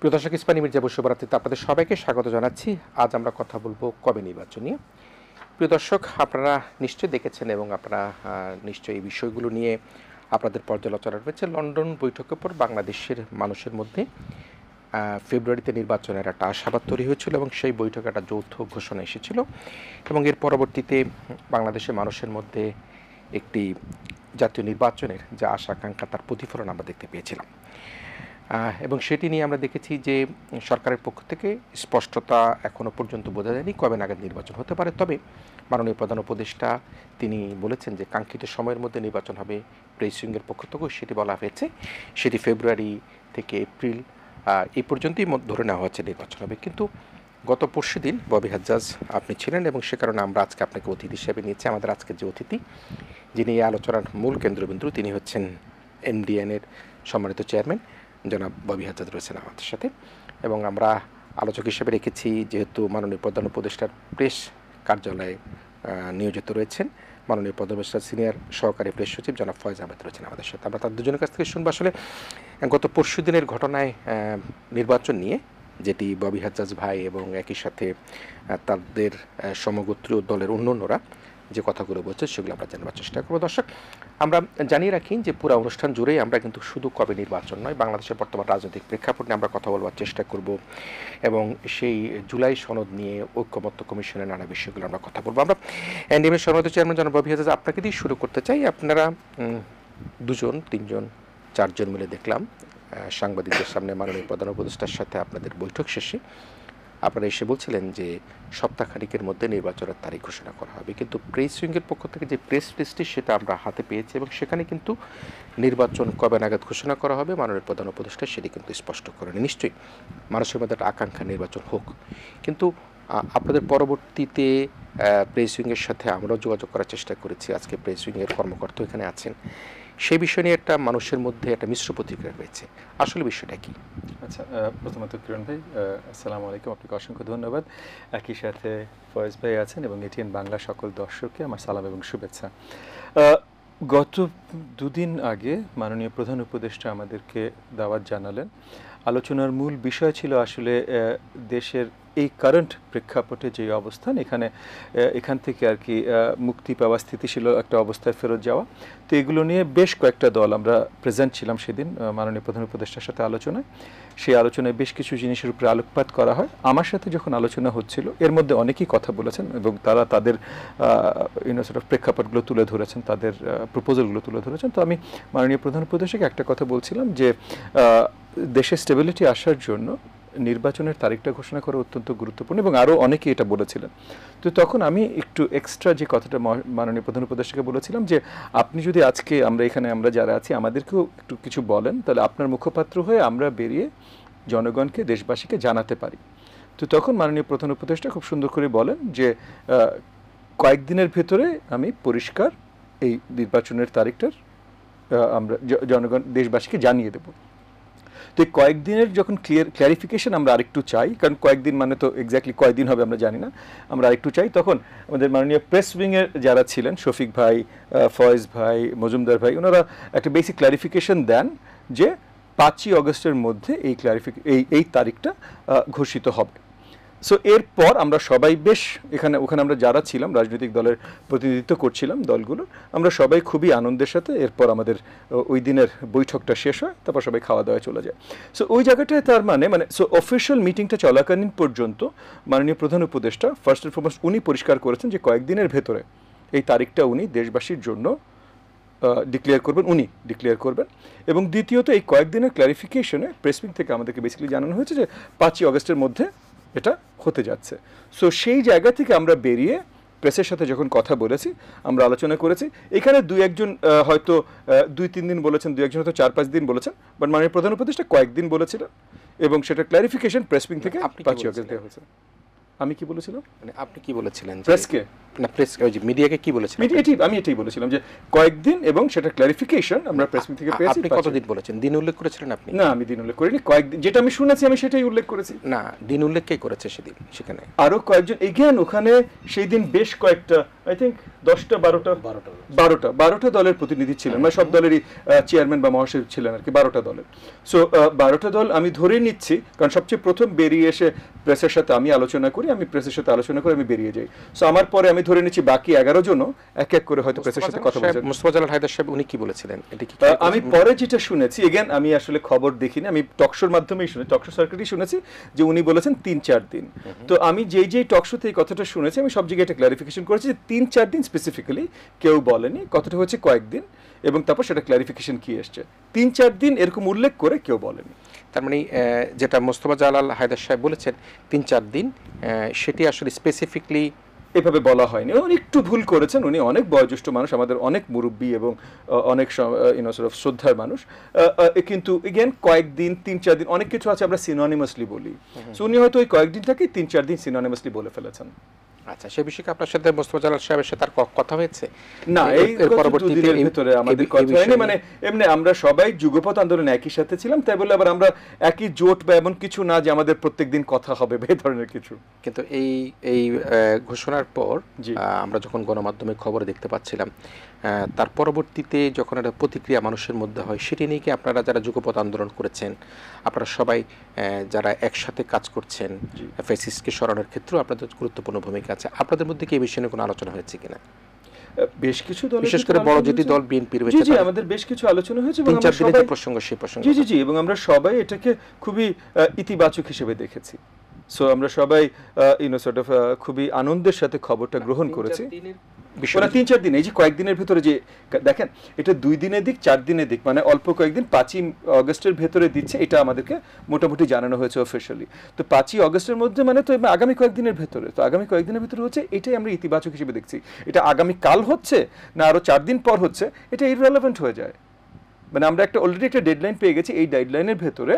প্রিয় দর্শক, ইস্পানি মির্জা বসুবরাত্রিতে আপনাদের সবাইকে স্বাগত জানাচ্ছি। আজ আমরা কথা বলবো কবে নির্বাচন নিয়ে। প্রিয় দর্শক, আপনারা নিশ্চয়ই দেখেছেন এবং আপনারা নিশ্চয়ই এই বিষয়গুলো নিয়ে আপনাদের পর্যালোচনা রয়েছে। লন্ডন বৈঠকের পর বাংলাদেশের মানুষের মধ্যে ফেব্রুয়ারিতে নির্বাচনের একটা আশাবাদ তৈরি হয়েছিল এবং সেই বৈঠকে একটা যৌথ ঘোষণা এসেছিল এবং এর পরবর্তীতে বাংলাদেশের মানুষের মধ্যে একটি জাতীয় নির্বাচনের যে আশা আকাঙ্ক্ষা তার প্রতিফলন আমরা দেখতে পেয়েছিলাম এবং সেটি নিয়ে আমরা দেখেছি যে সরকারের পক্ষ থেকে স্পষ্টতা এখনও পর্যন্ত বোঝা যায়নি কবে নাগাদ নির্বাচন হতে পারে। তবে মাননীয় প্রধান উপদেষ্টা তিনি বলেছেন যে কাঙ্ক্ষিত সময়ের মধ্যে নির্বাচন হবে। প্রেস উইংয়ের পক্ষ থেকেও সেটি বলা হয়েছে, সেটি ফেব্রুয়ারি থেকে এপ্রিল এই পর্যন্তই ধরে নেওয়া হচ্ছে নির্বাচন হবে। কিন্তু গত পরশু দিন ববি হাজ্জাজ আপনি ছিলেন এবং সে কারণে আমরা আজকে আপনাকে অতিথি হিসেবে নিয়েছি। আমাদের আজকের যে অতিথি, যিনি এই আলোচনার মূল কেন্দ্রবিন্দু, তিনি হচ্ছেন এনডিএনের সম্মানিত চেয়ারম্যান জনাব ববি হাজ্জাজ রয়েছেন আমাদের সাথে। এবং আমরা আলোচক হিসেবে রেখেছি, যেহেতু মাননীয় প্রধান উপদেষ্টার প্রেস কার্যালয়ে নিয়োজিত রয়েছেন মাননীয় প্রধান উপদেষ্টার সিনিয়র সহকারী প্রেস সচিব জনাব ফয়েজ আহমেদ রয়েছেন আমাদের সাথে। আমরা তার দুজনের কাছ থেকে শুনবো আসলে গত পরশু দিনের ঘটনায় নির্বাচন নিয়ে, যেটি ববি হাজ্জাজ ভাই এবং একই সাথে তাদের সমগোত্রীয় দলের অন্যান্যরা যে কথাগুলো বলছে সেগুলো আমরা জানাবার চেষ্টা করবো। দর্শক, আমরা জানিয়ে রাখি যে পুরো অনুষ্ঠান জুড়েই আমরা কিন্তু শুধু কবে নির্বাচন নয়, বাংলাদেশের বর্তমান রাজনৈতিক প্রেক্ষাপট নিয়ে আমরা কথা বলবার চেষ্টা করব এবং সেই জুলাই সনদ নিয়ে ঐক্যমত্য কমিশনের নানা বিষয়গুলো আমরা কথা বলবো। আমরা এনডিএমের সম্মানিত চেয়ারম্যান জনাব ববি হাজ্জাজ, আপনাকে দিয়ে শুরু করতে চাই। আপনারা দুজন, তিনজন, চারজন মিলে দেখলাম সাংবাদিকদের সামনে মাননীয় প্রধান উপদেষ্টার সাথে আপনাদের বৈঠক শেষে আপনারা এসে বলছিলেন যে সপ্তাহখানিকের মধ্যে নির্বাচনের তারিখ ঘোষণা করা হবে। কিন্তু প্রেস উইংয়ের পক্ষ থেকে যে প্রেস লিস্টটি সেটা আমরা হাতে পেয়েছি এবং সেখানে কিন্তু নির্বাচন কবে নাগাদ ঘোষণা করা হবে মাননীয় প্রধান উপদেষ্টা সেটি কিন্তু স্পষ্ট করেনি। নিশ্চয়ই মানুষের মধ্যে একটা আকাঙ্ক্ষা নির্বাচন হোক, কিন্তু আপনাদের পরবর্তীতে প্রেস উইংয়ের সাথে আমরাও যোগাযোগ করার চেষ্টা করেছি। আজকে প্রেস উইংয়ের কর্মকর্তা এখানে আছেন, সেই বিষয় নিয়ে একটা মানুষের মধ্যে একটা মিশ্র প্রতিক্রিয়া রয়েছে। আসলে বিষয়টা কি? আচ্ছা, প্রথমত কিরণ ভাই, আসসালামু আলাইকুম, আপনাকে অসংখ্য ধন্যবাদ। একই সাথে ফয়েজ ভাই আছেন এবং এটিএন বাংলা সকল দর্শককে আমার সালাম এবং শুভেচ্ছা। গত দুদিন আগে মাননীয় প্রধান উপদেষ্টা আমাদেরকে দাওয়াত জানালেন। আলোচনার মূল বিষয় ছিল আসলে দেশের এই কারেন্ট প্রেক্ষাপটে যে অবস্থান, এখান থেকে আর কি মুক্তি পাওয়া, স্থিতিশীল একটা অবস্থায় ফেরত যাওয়া। তো এগুলো নিয়ে বেশ কয়েকটা দল আমরা প্রেজেন্ট ছিলাম সেদিন মাননীয় প্রধান উপদেষ্টার সাথে আলোচনায়। সেই আলোচনায় বেশ কিছু জিনিসের উপরে আলোকপাত করা হয়। আমার সাথে যখন আলোচনা হচ্ছিল, এর মধ্যে অনেকেই কথা বলেছেন এবং তারা তাদের প্রেক্ষাপটগুলো তুলে ধরেছেন, তাদের প্রপোজালগুলো তুলে ধরেছেন। তো আমি মাননীয় প্রধান উপদেষ্টাকে একটা কথা বলছিলাম যে দেশে স্টেবিলিটি আসার জন্য নির্বাচনের তারিখটা ঘোষণা করা অত্যন্ত গুরুত্বপূর্ণ এবং আরও অনেকে এটা বলেছিলেন। তো তখন আমি একটু এক্সট্রা যে কথাটা মাননীয় প্রধান উপদেষ্টাকে বলেছিলাম যে আপনি যদি আজকে আমরা যারা আছি আমাদেরকেও একটু কিছু বলেন, তাহলে আপনার মুখপাত্র হয়ে আমরা বেরিয়ে জনগণকে, দেশবাসীকে জানাতে পারি। তো তখন মাননীয় প্রধান উপদেষ্টা খুব সুন্দর করে বলেন যে কয়েকদিনের ভেতরে আমি পরিষ্কার এই নির্বাচনের তারিখটার আমরা জনগণ, দেশবাসীকে জানিয়ে দেব। তো এই কয়েকদিনের যখন ক্লিয়ারিফিকেশন আমরা আরেকটু চাই, কারণ কয়েকদিন মানে তো এক্স্যাক্টলি কয়েকদিন হবে আমরা জানি না, আমরা আরেকটু চাই। তখন আমাদের মাননীয় প্রেস উইংয়ের যারা ছিলেন, শফিক ভাই, ফয়েজ ভাই, মজুমদার ভাই, ওনারা একটা বেসিক ক্লারিফিকেশন দেন যে 5ই অগস্টের মধ্যে এই তারিখটা ঘোষিত হবে। সো এরপর আমরা সবাই বেশ ওখানে আমরা যারা ছিলাম, রাজনৈতিক দলের প্রতিনিধিত্ব করছিলাম দলগুলো, আমরা সবাই খুবই আনন্দের সাথে এরপর আমাদের ওই দিনের বৈঠকটা শেষ হয়, তারপর সবাই খাওয়া দাওয়ায় চলে যায়। সো ওই জায়গাটায় তার সো অফিসিয়াল মিটিংটা চলাকালীন পর্যন্ত মাননীয় প্রধান উপদেষ্টা ফার্স্ট অ্যান্ড ফরমোস্ট উনি পরিষ্কার করেছেন যে কয়েকদিনের ভেতরে এই তারিখটা উনি দেশবাসীর জন্য ডিক্লেয়ার করবেন। এবং দ্বিতীয়ত এই কয়েকদিনের ক্লারিফিকেশনে প্রেস উইং থেকে আমাদেরকে বেসিক্যালি জানানো হয়েছে যে 5ই অগস্টের মধ্যে এটা হতে যাচ্ছে। সো সেই জায়গা থেকে আমরা বেরিয়ে প্রেসের সাথে যখন কথা বলেছি, আমরা আলোচনা করেছি, এখানে দুই একজন হয়তো 2-3 দিন বলেছেন, দুই একজন হয়তো 4-5 দিন বলেছেন, বাট মাননীয় প্রধান উপদেষ্টা কয়েকদিন বলেছিলেন এবং সেটা ক্লারিফিকেশন প্রেস উইং থেকে 5ই অগস্ট দেওয়া হয়েছে। আমি কি বলেছিলাম? মানে আপনি কি বলেছিলেন? প্রেসকে না, প্রেস ওই যে মিডিয়াকে কি বলেছিলেন? আমি এটাই বলেছিলাম যে কয়েকদিন, এবং সেটা ক্লারিফিকেশন আমরা প্রেস মিট থেকে পেয়েছি। আপনি কতদিন বলেছেন? দিন উল্লেখ করেছিলেন আপনি? না, আমি দিন উল্লেখ করিনি, কয়েকদিন, যেটা আমি শুনেছি আমি সেটাই উল্লেখ করেছি। না, দিন উল্লেখ কে করেছে সেদিন সেখানে? আরো কয়েকজন, এগেন ওখানে সেই দিন বেশ কয়েকটা, আই থিঙ্ক 10টা 12টা দলের প্রতিনিধি ছিলেন, মানে সব দলেরই চেয়ারম্যান বা মহাসচিব ছিলেন আর কি, 12টা দলের। সো 12টা দল আমি ধরে নিচ্ছি, কারণ সবচেয়ে প্রথম বেরিয়ে এসে প্রেসের সাথে আমি আলোচনা করি, আমি প্রেসের সাথে আলোচনা করে আমি বেরিয়ে যাই। সো আমার পরে আমি ধরে নিচ্ছি বাকি 11 জনও এক এক করে হয়তো প্রেসের সাথে কথা বলেছেন। মুস্তাফা জালাল হায়দার সাহেব উনি কি বলেছিলেন? এটা কি আমি পরে যেটা শুনেছি, এগেন আমি আসলে খবর দেখিনি, আমি টকশোর মাধ্যমেই শুনেছি, টকশো সার্কিটেই শুনেছি যে উনি বলেছেন 3-4 দিন। তো আমি যেই টকশোতে এই কথাটা শুনেছি, আমি সব জায়গায় এটা ক্লারিফিকেশন করেছি যে 3-4 দিন স্পেসিফিক্যালি কেউ বলেনি, কথাটা হচ্ছে কয়েকদিন, এবং তারপর সেটা ক্লারিফিকেশন কি এসছে, 3-4 দিন এরকম উল্লেখ করে কেউ বলেনি। তার মানে যেটা মুস্তাফা জালাল হায়দার সাহেব বলেছেন 3-4 দিন, সেটি আসলে স্পেসিফিকলি এভাবে বলা হয়নি। উনি একটু ভুল করেছেন, উনি অনেক বয়োজ্যেষ্ঠ মানুষ, আমাদের অনেক মুরব্বী এবং অনেক শ্রদ্ধার মানুষ, কিন্তু এগেন কয়েকদিন, 3-4 দিন, অনেক কিছু আছে আমরা সিনোনিমাসলি বলি, সো উনি হয়তো ওই কয়েকদিনটাকে 3-4 দিন সিনোনিমাসলি বলে ফেলেছেন। আচ্ছা, সেই বিষয়ে আপনার সাথে মুস্তাফা জালাল সাহেবের সাথে তার কথা হয়েছে? না, এই পরবর্তীতে ভিতরে আমাদের কথা হয়নি, মানে এমনি আমরা সবাই যুগপৎ আন্দোলনে একই সাথে ছিলাম, তাই বলে আবার আমরা একই জোট বা এমন কিছু না যে আমাদের প্রত্যেকদিন কথা হবে এই ধরনের কিছু। কিন্তু এই ঘোষণার পর আমরা যখন গণমাধ্যমে খবর দেখতে পাচ্ছিলাম, তার পরবর্তীতে যখন একটা প্রতিক্রিয়া মানুষের মধ্যে হয়, সেটি নিয়ে কি আপনারা যারা যুগপৎ আন্দোলন করেছেন, আপনারা সবাই যারা একসাথে কাজ করছেন ফ্যাসিস্টকে সরানোর ক্ষেত্রেও আপনাদের গুরুত্বপূর্ণ ভূমিকা আছে, আপনাদের মধ্যে কি এই বিষয়ে কোনো আলোচনা হয়েছে কিনা? বেশ কিছু দল, বিশেষ করে বড় যেটি দল বিএনপির হয়েছে, জি আমাদের বেশ কিছু আলোচনা হয়েছে, এবং আমরা সবাই প্রসঙ্গ সেই প্রসঙ্গ জি এবং আমরা সবাই এটাকে খুবই ইতিবাচক হিসেবে দেখেছি। সো আমরা সবাই খুবই আনন্দের সাথে খবরটা গ্রহণ করেছি। 3-4 দিন, এই যে কয়েকদিনের ভিতরে যে দেখেন, এটা 2 দিনের দিক, 4 দিনের দিক, মানে অল্প কয়েকদিন, 5ই অগস্টের ভেতরে দিচ্ছে, এটা আমাদেরকে মোটামুটি জানানো হয়েছে অফিসিয়ালি। তো 5ই অগস্টের মধ্যে মানে তো আগামী কয়েকদিনের ভেতরে, তো আগামী কয়েকদিনের ভেতরে হচ্ছে, এটাই আমরা ইতিবাচক হিসেবে দেখছি। এটা আগামী কাল হচ্ছে না আরো 4 দিন পর হচ্ছে, এটা ইররেলেভেন্ট হয়ে যায়। মানে আমরা অলরেডি একটা ডেডলাইন পেয়ে গেছি, এই ডেডলাইনের ভেতরে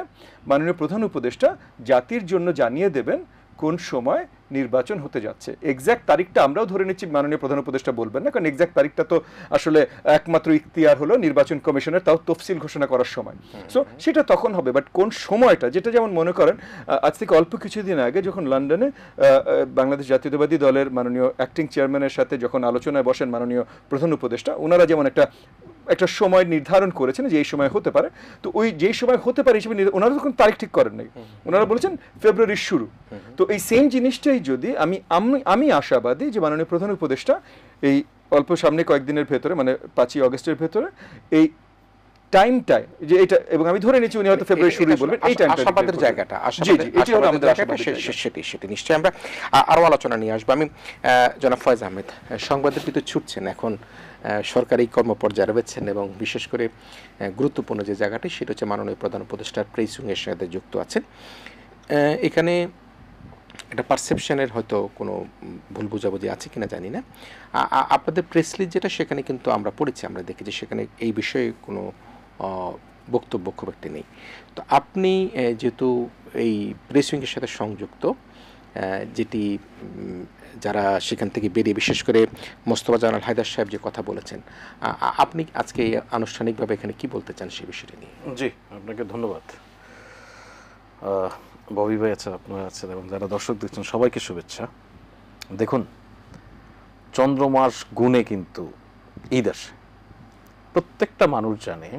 মাননীয় প্রধান উপদেষ্টা জাতির জন্য জানিয়ে দেবেন কোন সময় নির্বাচন হতে যাচ্ছে। এক্স্যাক্ট তারিখটা আমরাও ধরে নিচ্ছি মাননীয় প্রধান উপদেষ্টা বলবেন না, কারণ এক্স্যাক্ট তারিখটা তো আসলে একমাত্র ইখতিয়ার হলো নির্বাচন কমিশনের, তাও তফসিল ঘোষণা করার সময়। সো সেটা তখন হবে, বাট কোন সময়টা, যেটা যেমন মনে করেন আজ থেকে অল্প কিছুদিন আগে যখন লন্ডনে বাংলাদেশ জাতীয়তাবাদী দলের মাননীয় অ্যাক্টিং চেয়ারম্যানের সাথে যখন আলোচনায় বসেন মাননীয় প্রধান উপদেষ্টা, ওনারা যেমন একটা সময় নির্ধারণ করেছেন যে এই সময় হতে পারে, তো ওই যেই সময় হতে পারে হিসেবে ওনারা তো কোনো তারিখ ঠিক করেন নাই, ওনারা বলেছেন ফেব্রুয়ারির শুরু। তো এই সেম জিনিসটাই যদি আমি আশাবাদী যে মাননীয় প্রধান উপদেষ্টা এই অল্প সামনে কয়েকদিনের ভেতরে, মানে 5ই অগস্টের ভেতরে এই টাইমটাই যে এটা, এবং আমি ধরে নিচ্ছি উনি হয়তো ফেব্রুয়ারি শুরুই বলবেন, এই টাইমটা আশাবাদের জায়গাটা, সেটি নিশ্চয়ই আমরা আরো আলোচনা নিয়ে আসবো। আমি জনাব ফয়েজ আহমেদ, সংবাদের ভিতরে ছুটছেন এখন, সরকারি কর্মপর্যায়ে রয়েছেন, এবং বিশেষ করে গুরুত্বপূর্ণ যে জায়গাটি সেটা হচ্ছে মাননীয় প্রধান উপদেষ্টার প্রেস উইংয়ের সাথে যুক্ত আছেন। এখানে একটা পারসেপশনের হয়তো কোনো ভুল বোঝাবুঝি আছে কিনা জানি না, আপনাদের প্রেস রিলিজ যেটা সেখানে কিন্তু আমরা পড়েছি, আমরা দেখি যে সেখানে এই বিষয়ে কোনো বক্তব্য খুব একটা নেই। তো আপনি যেহেতু এই প্রেস উইংয়ের সাথে সংযুক্ত, যেটি যারা সেখান থেকে বেরিয়ে, বিশেষ করে মোস্তফা জালাল হায়দার সাহেব যে কথা বলেছেন, আপনি আজকে আনুষ্ঠানিকভাবে এখানে কি বলতে চান সেই বিষয়টি নিয়ে? জি, আপনাকে ধন্যবাদ। ববি ভাই আছেন, আপনারা আছেন, এবং যারা দর্শক দেখছেন সবাইকে শুভেচ্ছা। দেখুন, চন্দ্রমাস গুণে কিন্তু ঈদ আসে, প্রত্যেকটা মানুষ জানে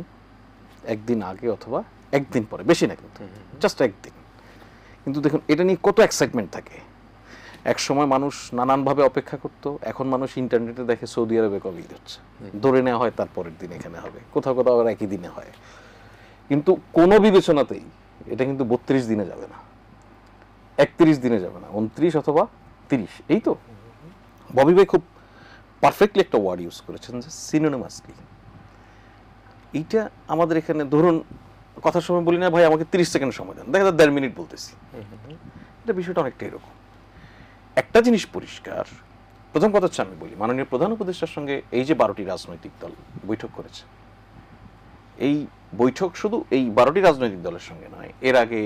একদিন আগে অথবা একদিন পরে, বেশি না কিন্তু জাস্ট একদিন। কিন্তু দেখুন এটা নিয়ে কত এক্সাইটমেন্ট থাকে। এক সময় মানুষ নানানভাবে অপেক্ষা করতো, এখন মানুষ ইন্টারনেটে দেখে সৌদি আরবে কবে ঈদ হচ্ছে, ধরে নেওয়া হয় তার পরের দিন এখানে হবে, কোথাও কোথাও আবার একই দিনে হয়। কিন্তু কোনো বিবেচনাতেই এটা কিন্তু 32 দিনে যাবে না, 31 দিনে যাবে না, 29 অথবা 30। এই তো ববি ভাই খুব পারফেক্টলি একটা ওয়ার্ড ইউজ করেছেন যে সিনোনিমাসলি। এইটা আমাদের এখানে ধরুন কথার সময় বলি না ভাই আমাকে 30 সেকেন্ড সময় দেন, দেখা যায় 1.5 মিনিট বলতেছি। এটা বিষয়টা অনেকটা এরকম। একটা জিনিস পরিষ্কার, প্রথম কথা হচ্ছে আমি বলি, মাননীয় প্রধান উপদেষ্টার সঙ্গে এই যে 12টি রাজনৈতিক দল বৈঠক করেছে, এই বৈঠক শুধু এই 12টি রাজনৈতিক দলের সঙ্গে নয়, এর আগে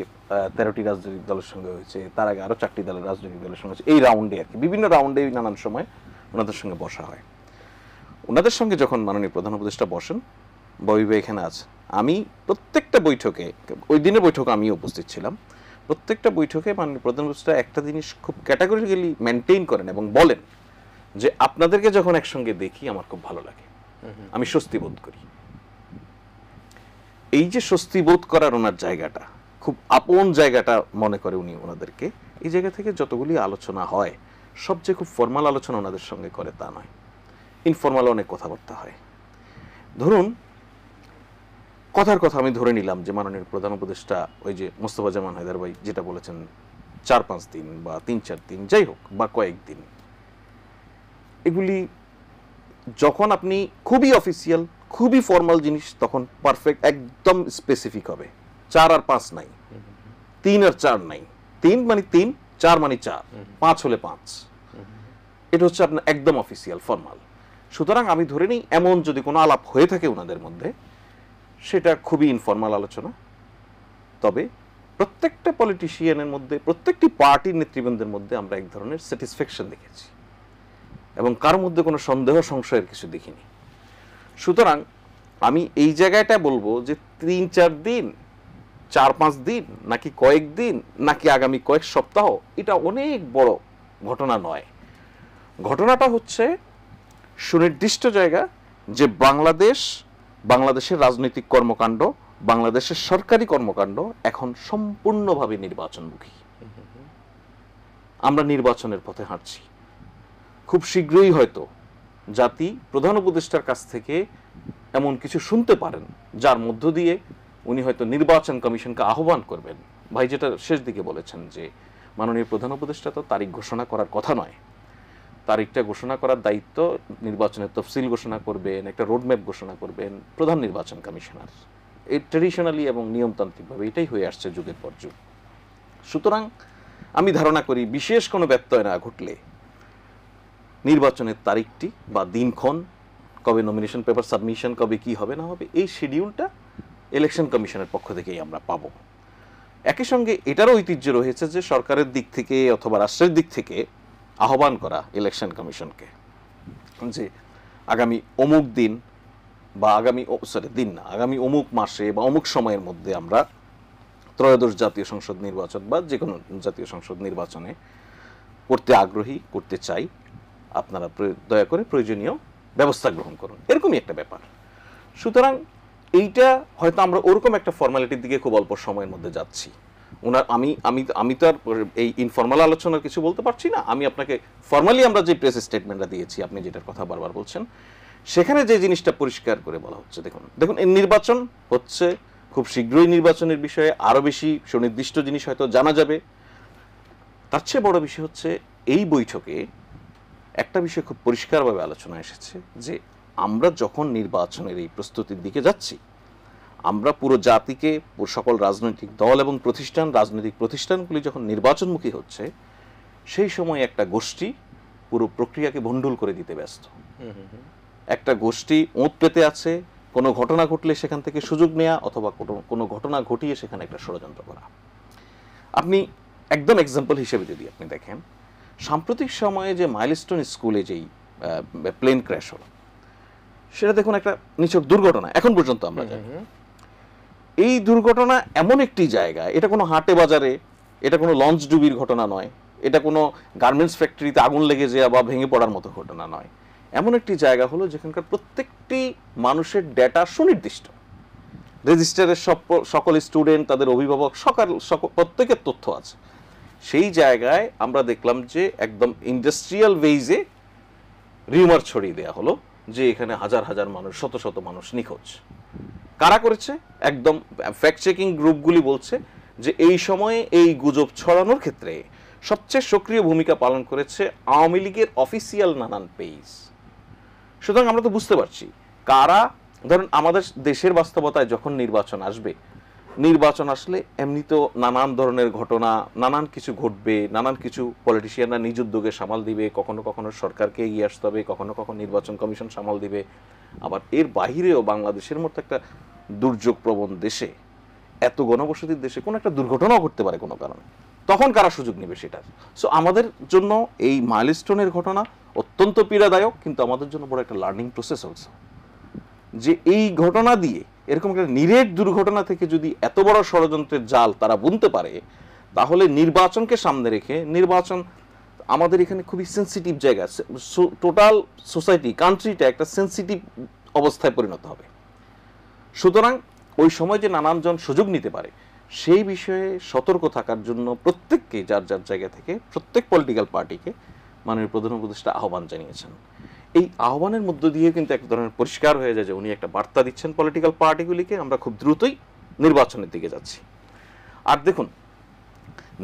13টি রাজনৈতিক দলের সঙ্গে হয়েছে, তার আগে আরো 4টি দলের রাজনৈতিক দলের সঙ্গে হয়েছে। এই রাউন্ডে আর কি বিভিন্ন রাউন্ডে নানান সময় ওনাদের সঙ্গে বসা হয়। ওনাদের সঙ্গে যখন মাননীয় প্রধান উপদেষ্টা বসেন, ববি ভাই এখানে আছে, আমি প্রত্যেকটা বৈঠকে, ওই দিনের বৈঠকে আমিও উপস্থিত ছিলাম, প্রত্যেকটা বৈঠকে মাননীয় প্রধান উপদেষ্টা একটা জিনিস খুব ক্যাটাগরিক্যালি মেনটেইন করেন এবং বলেন যে আপনাদেরকে যখন একসঙ্গে দেখি আমার খুব ভালো লাগে, আমি স্বস্তি বোধ করি। এই যে স্বস্তি বোধ করার ওনার জায়গাটা, খুব আপন জায়গাটা মনে করে উনি ওনাদেরকে, এই জায়গা থেকে যতগুলি আলোচনা হয় সবচেয়ে খুব ফর্মাল আলোচনা ওনাদের সঙ্গে করে তা নয়, ইনফর্মাল অনেক কথাবার্তা হয়। ধরুন কথার কথা আমি ধরে নিলাম যে মাননীয় প্রধান উপদেষ্টা ওই যে মোস্তফা জামান হায়দার ভাই যেটা বলেছেন 4-5 দিন বা 3-4 দিন যাই হোক বা কয়েকদিন, এগুলি যখন আপনি খুবই অফিসিয়াল খুবই ফর্মাল জিনিস তখন পারফেক্ট একদম স্পেসিফিক হবে। 4 আর 5 নাই, 3 আর 4 নাই, 3 মানে 3, 4 মানে 4, 5 হলে 5, এটা হচ্ছে আপনার একদম অফিসিয়াল ফর্মাল। সুতরাং আমি ধরে নিই এমন যদি কোনো আলাপ হয়ে থাকে ওনাদের মধ্যে সেটা খুবই ইনফর্মাল আলোচনা। তবে প্রত্যেকটা পলিটিশিয়ানের মধ্যে, প্রত্যেকটি পার্টির নেতৃবৃন্দের মধ্যে আমরা এক ধরনের স্যাটিসফ্যাকশন দেখেছি এবং কার মধ্যে কোনো সন্দেহ সংশয়ের কিছু দেখিনি। সুতরাং আমি এই জায়গাটা বলবো যে 3-4 দিন, 4-5 দিন নাকি কয়েকদিন নাকি আগামী কয়েক সপ্তাহ, এটা অনেক বড় ঘটনা নয়। ঘটনাটা হচ্ছে সুনির্দিষ্ট জায়গা যে বাংলাদেশের রাজনৈতিক কর্মকাণ্ড, বাংলাদেশের সরকারি কর্মকাণ্ড এখন সম্পূর্ণভাবে নির্বাচনমুখী। আমরা নির্বাচনের পথে হাঁটছি। খুব শীঘ্রই হয়তো জাতি প্রধান উপদেষ্টার কাছ থেকে এমন কিছু শুনতে পারেন যার মধ্য দিয়ে উনি হয়তো নির্বাচন কমিশনকে আহ্বান করবেন। ভাই যেটা শেষ দিকে বলেছেন যে মাননীয় প্রধান উপদেষ্টা তো তারিখ ঘোষণা করার কথা নয়, তারিখটা ঘোষণা করার দায়িত্ব, নির্বাচনের তফসিল ঘোষণা করবেন, একটা রোডম্যাপ ঘোষণা করবেন প্রধান নির্বাচন কমিশনার। এই ট্রেডিশনালি এবং নিয়মতান্ত্রিকভাবে এটাই হয়ে আসছে যুগের পর যুগ। সুতরাং আমি ধারণা করি বিশেষ কোনো ব্যত্যয় না ঘটলে নির্বাচনের তারিখটি বা দিনক্ষণ, কবে নমিনেশন পেপার সাবমিশন, কবে কি হবে না হবে, এই শিডিউলটা ইলেকশন কমিশনের পক্ষ থেকেই আমরা পাবো। একই সঙ্গে এটারও ঐতিহ্য রয়েছে যে সরকারের দিক থেকে অথবা রাষ্ট্রের দিক থেকে আহ্বান করা ইলেকশন কমিশনকে যে আগামী অমুক দিন বা আগামী অমুক মাসে বা অমুক সময়ের মধ্যে আমরা ত্রয়োদশ জাতীয় সংসদ নির্বাচন বা যে কোনো জাতীয় সংসদ নির্বাচনে করতে আগ্রহী, করতে চাই, আপনারা দয়া করে প্রয়োজনীয় ব্যবস্থা গ্রহণ করুন, এরকমই একটা ব্যাপার। সুতরাং এইটা হয়তো আমরা ওরকম একটা ফর্মালিটির দিকে খুব অল্প সময়ের মধ্যে যাচ্ছি। আমি তো আর এই ইনফর্মাল আলোচনার কিছু বলতে পারছি না। আমি আপনাকে ফর্মালি আমরা যে প্রেস স্টেটমেন্টটা দিয়েছি, আপনি যেটার কথা বারবার বলছেন, সেখানে যে জিনিসটা পরিষ্কার করে বলা হচ্ছে, দেখুন এই নির্বাচন হচ্ছে, খুব শীঘ্রই নির্বাচনের বিষয়ে আরো বেশি সুনির্দিষ্ট জিনিস হয়তো জানা যাবে। তার চেয়ে বড় বিষয় হচ্ছে এই বৈঠকে একটা বিষয় খুব পরিষ্কারভাবে আলোচনা এসেছে যে আমরা যখন নির্বাচনের এই প্রস্তুতির দিকে যাচ্ছি, আমরা পুরো জাতিকে, সকল রাজনৈতিক দল এবং রাজনৈতিক প্রতিষ্ঠানগুলি যখন নির্বাচনমুখী হচ্ছে, সেই সময় একটা গোষ্ঠী পুরো প্রক্রিয়াকে ভণ্ডুল করে দিতে ব্যস্ত। একটা গোষ্ঠী ওঁত পেতে আছে, কোনো ঘটনা ঘটলে সেখান থেকে সুযোগ নেওয়া অথবা কোনো ঘটনা ঘটিয়ে সেখানে একটা ষড়যন্ত্র করা। আপনি একদম এক্সাম্পল হিসেবে যদি আপনি দেখেন, সাম্প্রতিক সময়ে যে মাইলস্টোন স্কুলে যেই প্লেন ক্র্যাশ হলো, সেটা দেখুন একটা নিছক দুর্ঘটনা এখন পর্যন্ত আমরা জানি। এই দুর্ঘটনা এমন একটি জায়গায়, এটা কোনো হাটে বাজারে, এটা কোনো লঞ্চ ডুবির ঘটনা নয়, এটা কোনো গার্মেন্টস ফ্যাক্টরিতে আগুন লেগে যাওয়া বা ভেঙে পড়ার মতো ঘটনা নয়। এমন একটি জায়গা হলো যেখানকার প্রত্যেকটি মানুষের ডেটা সুনির্দিষ্ট, রেজিস্টারের সকল স্টুডেন্ট, তাদের অভিভাবক, প্রত্যেকের তথ্য আছে। সেই জায়গায় আমরা দেখলাম যে একদম ইন্ডাস্ট্রিয়াল ওয়েজে রিউমার ছড়িয়ে দেওয়া হলো যে এখানে হাজার হাজার মানুষ, শত শত মানুষ নিখোঁজ। কারা করেছে? একদম ফ্যাক্ট চেকিং গ্রুপগুলি বলছে যে এই সময়ে এই গুজব ছড়ানোর ক্ষেত্রে সবচেয়ে সক্রিয় ভূমিকা পালন করেছে আওয়ামী লীগের অফিসিয়াল নানান পেজ। সুতরাং আমরা তো বুঝতে পারছি কারা, ধরুন আমাদের দেশের বাস্তবতায় যখন নির্বাচন আসলে এমনি তো নানান ধরনের ঘটনা, নানান কিছু ঘটবে, নানান কিছু পলিটিশিয়ানরা নিজ উদ্যোগে সামাল দিবে, কখনো কখনো সরকারকে এগিয়ে আসতে হবে, কখনো কখনো নির্বাচন কমিশন সামাল দিবে। আবার এর বাহিরেও বাংলাদেশের মতো একটা দুর্যোগ প্রবণ দেশে, এত গণবসতির দেশে কোনো একটা দুর্ঘটনাও ঘটতে পারে কোনো কারণে, তখন কারা সুযোগ নেবে সেটা। সো আমাদের জন্য এই মাইলস্টোনের ঘটনা অত্যন্ত পীড়াদায়ক, কিন্তু আমাদের জন্য বড় একটা লার্নিং প্রসেস অলসো, যে এই ঘটনা দিয়ে এরকম একটা নিরেট দুর্ঘটনা থেকে যদি এত বড় ষড়যন্ত্রের জাল তারা বুনতে পারে, তাহলে নির্বাচনকে সামনে রেখে, নির্বাচন আমাদের এখানে খুবই সেন্সিটিভ জায়গা, টোটাল সোসাইটি কান্ট্রিটা একটা সেন্সিটিভ অবস্থায় পরিণত হবে। সুতরাং ওই সময় যে নানানজন সুযোগ নিতে পারে সেই বিষয়ে সতর্ক থাকার জন্য প্রত্যেককে যার যার জায়গা থেকে প্রত্যেক পলিটিক্যাল পার্টিকে মাননীয় প্রধান উপদেষ্টা আহ্বান জানিয়েছেন। এই আহ্বানের মধ্য দিয়ে কিন্তু এক ধরনের পরিষ্কার হয়ে যায় যে উনি একটা বার্তা দিচ্ছেন পলিটিক্যাল পার্টিগুলিকে, আমরা খুব দ্রুতই নির্বাচনের দিকে যাচ্ছি। আর দেখুন,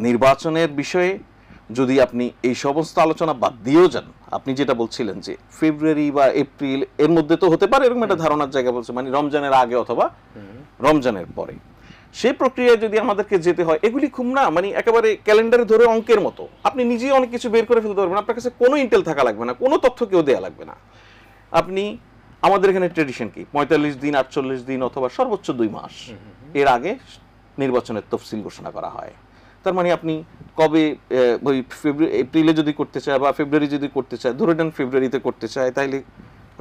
নির্বাচনের বিষয়ে যদি আপনি এই সমস্ত আলোচনা বাদ দিয়েও যান, আপনি যেটা বলছিলেন যে ফেব্রুয়ারি বা এপ্রিল এর মধ্যে তো হতে পারে, এরকম একটা ধারণার জায়গা বলছে, মানে রমজানের আগে অথবা রমজানের পরে, সেই প্রক্রিয়ায় যদি আমাদেরকে যেতে হয়, এগুলি খুব না মানে একেবারে ক্যালেন্ডারে ধরে অঙ্কের মতো, আপনি নিজেই অনেক কিছু বের করে ফেলতে পারবেন, আপনার কাছে কোনো ইন্টেল থাকা লাগবে না, কোনো তথ্য কেউ দেওয়া লাগবে না। আপনি আমাদের এখানে ট্রেডিশন কি 45 দিন 48 দিন অথবা সর্বোচ্চ 2 মাস এর আগে নির্বাচনের তফসিল ঘোষণা করা হয়। তার মানে আপনি কবে ওই এপ্রিলে যদি করতে চায় বা ফেব্রুয়ারি যদি করতে চায়, ধরে নেন ফেব্রুয়ারিতে করতে চায়, তাইলে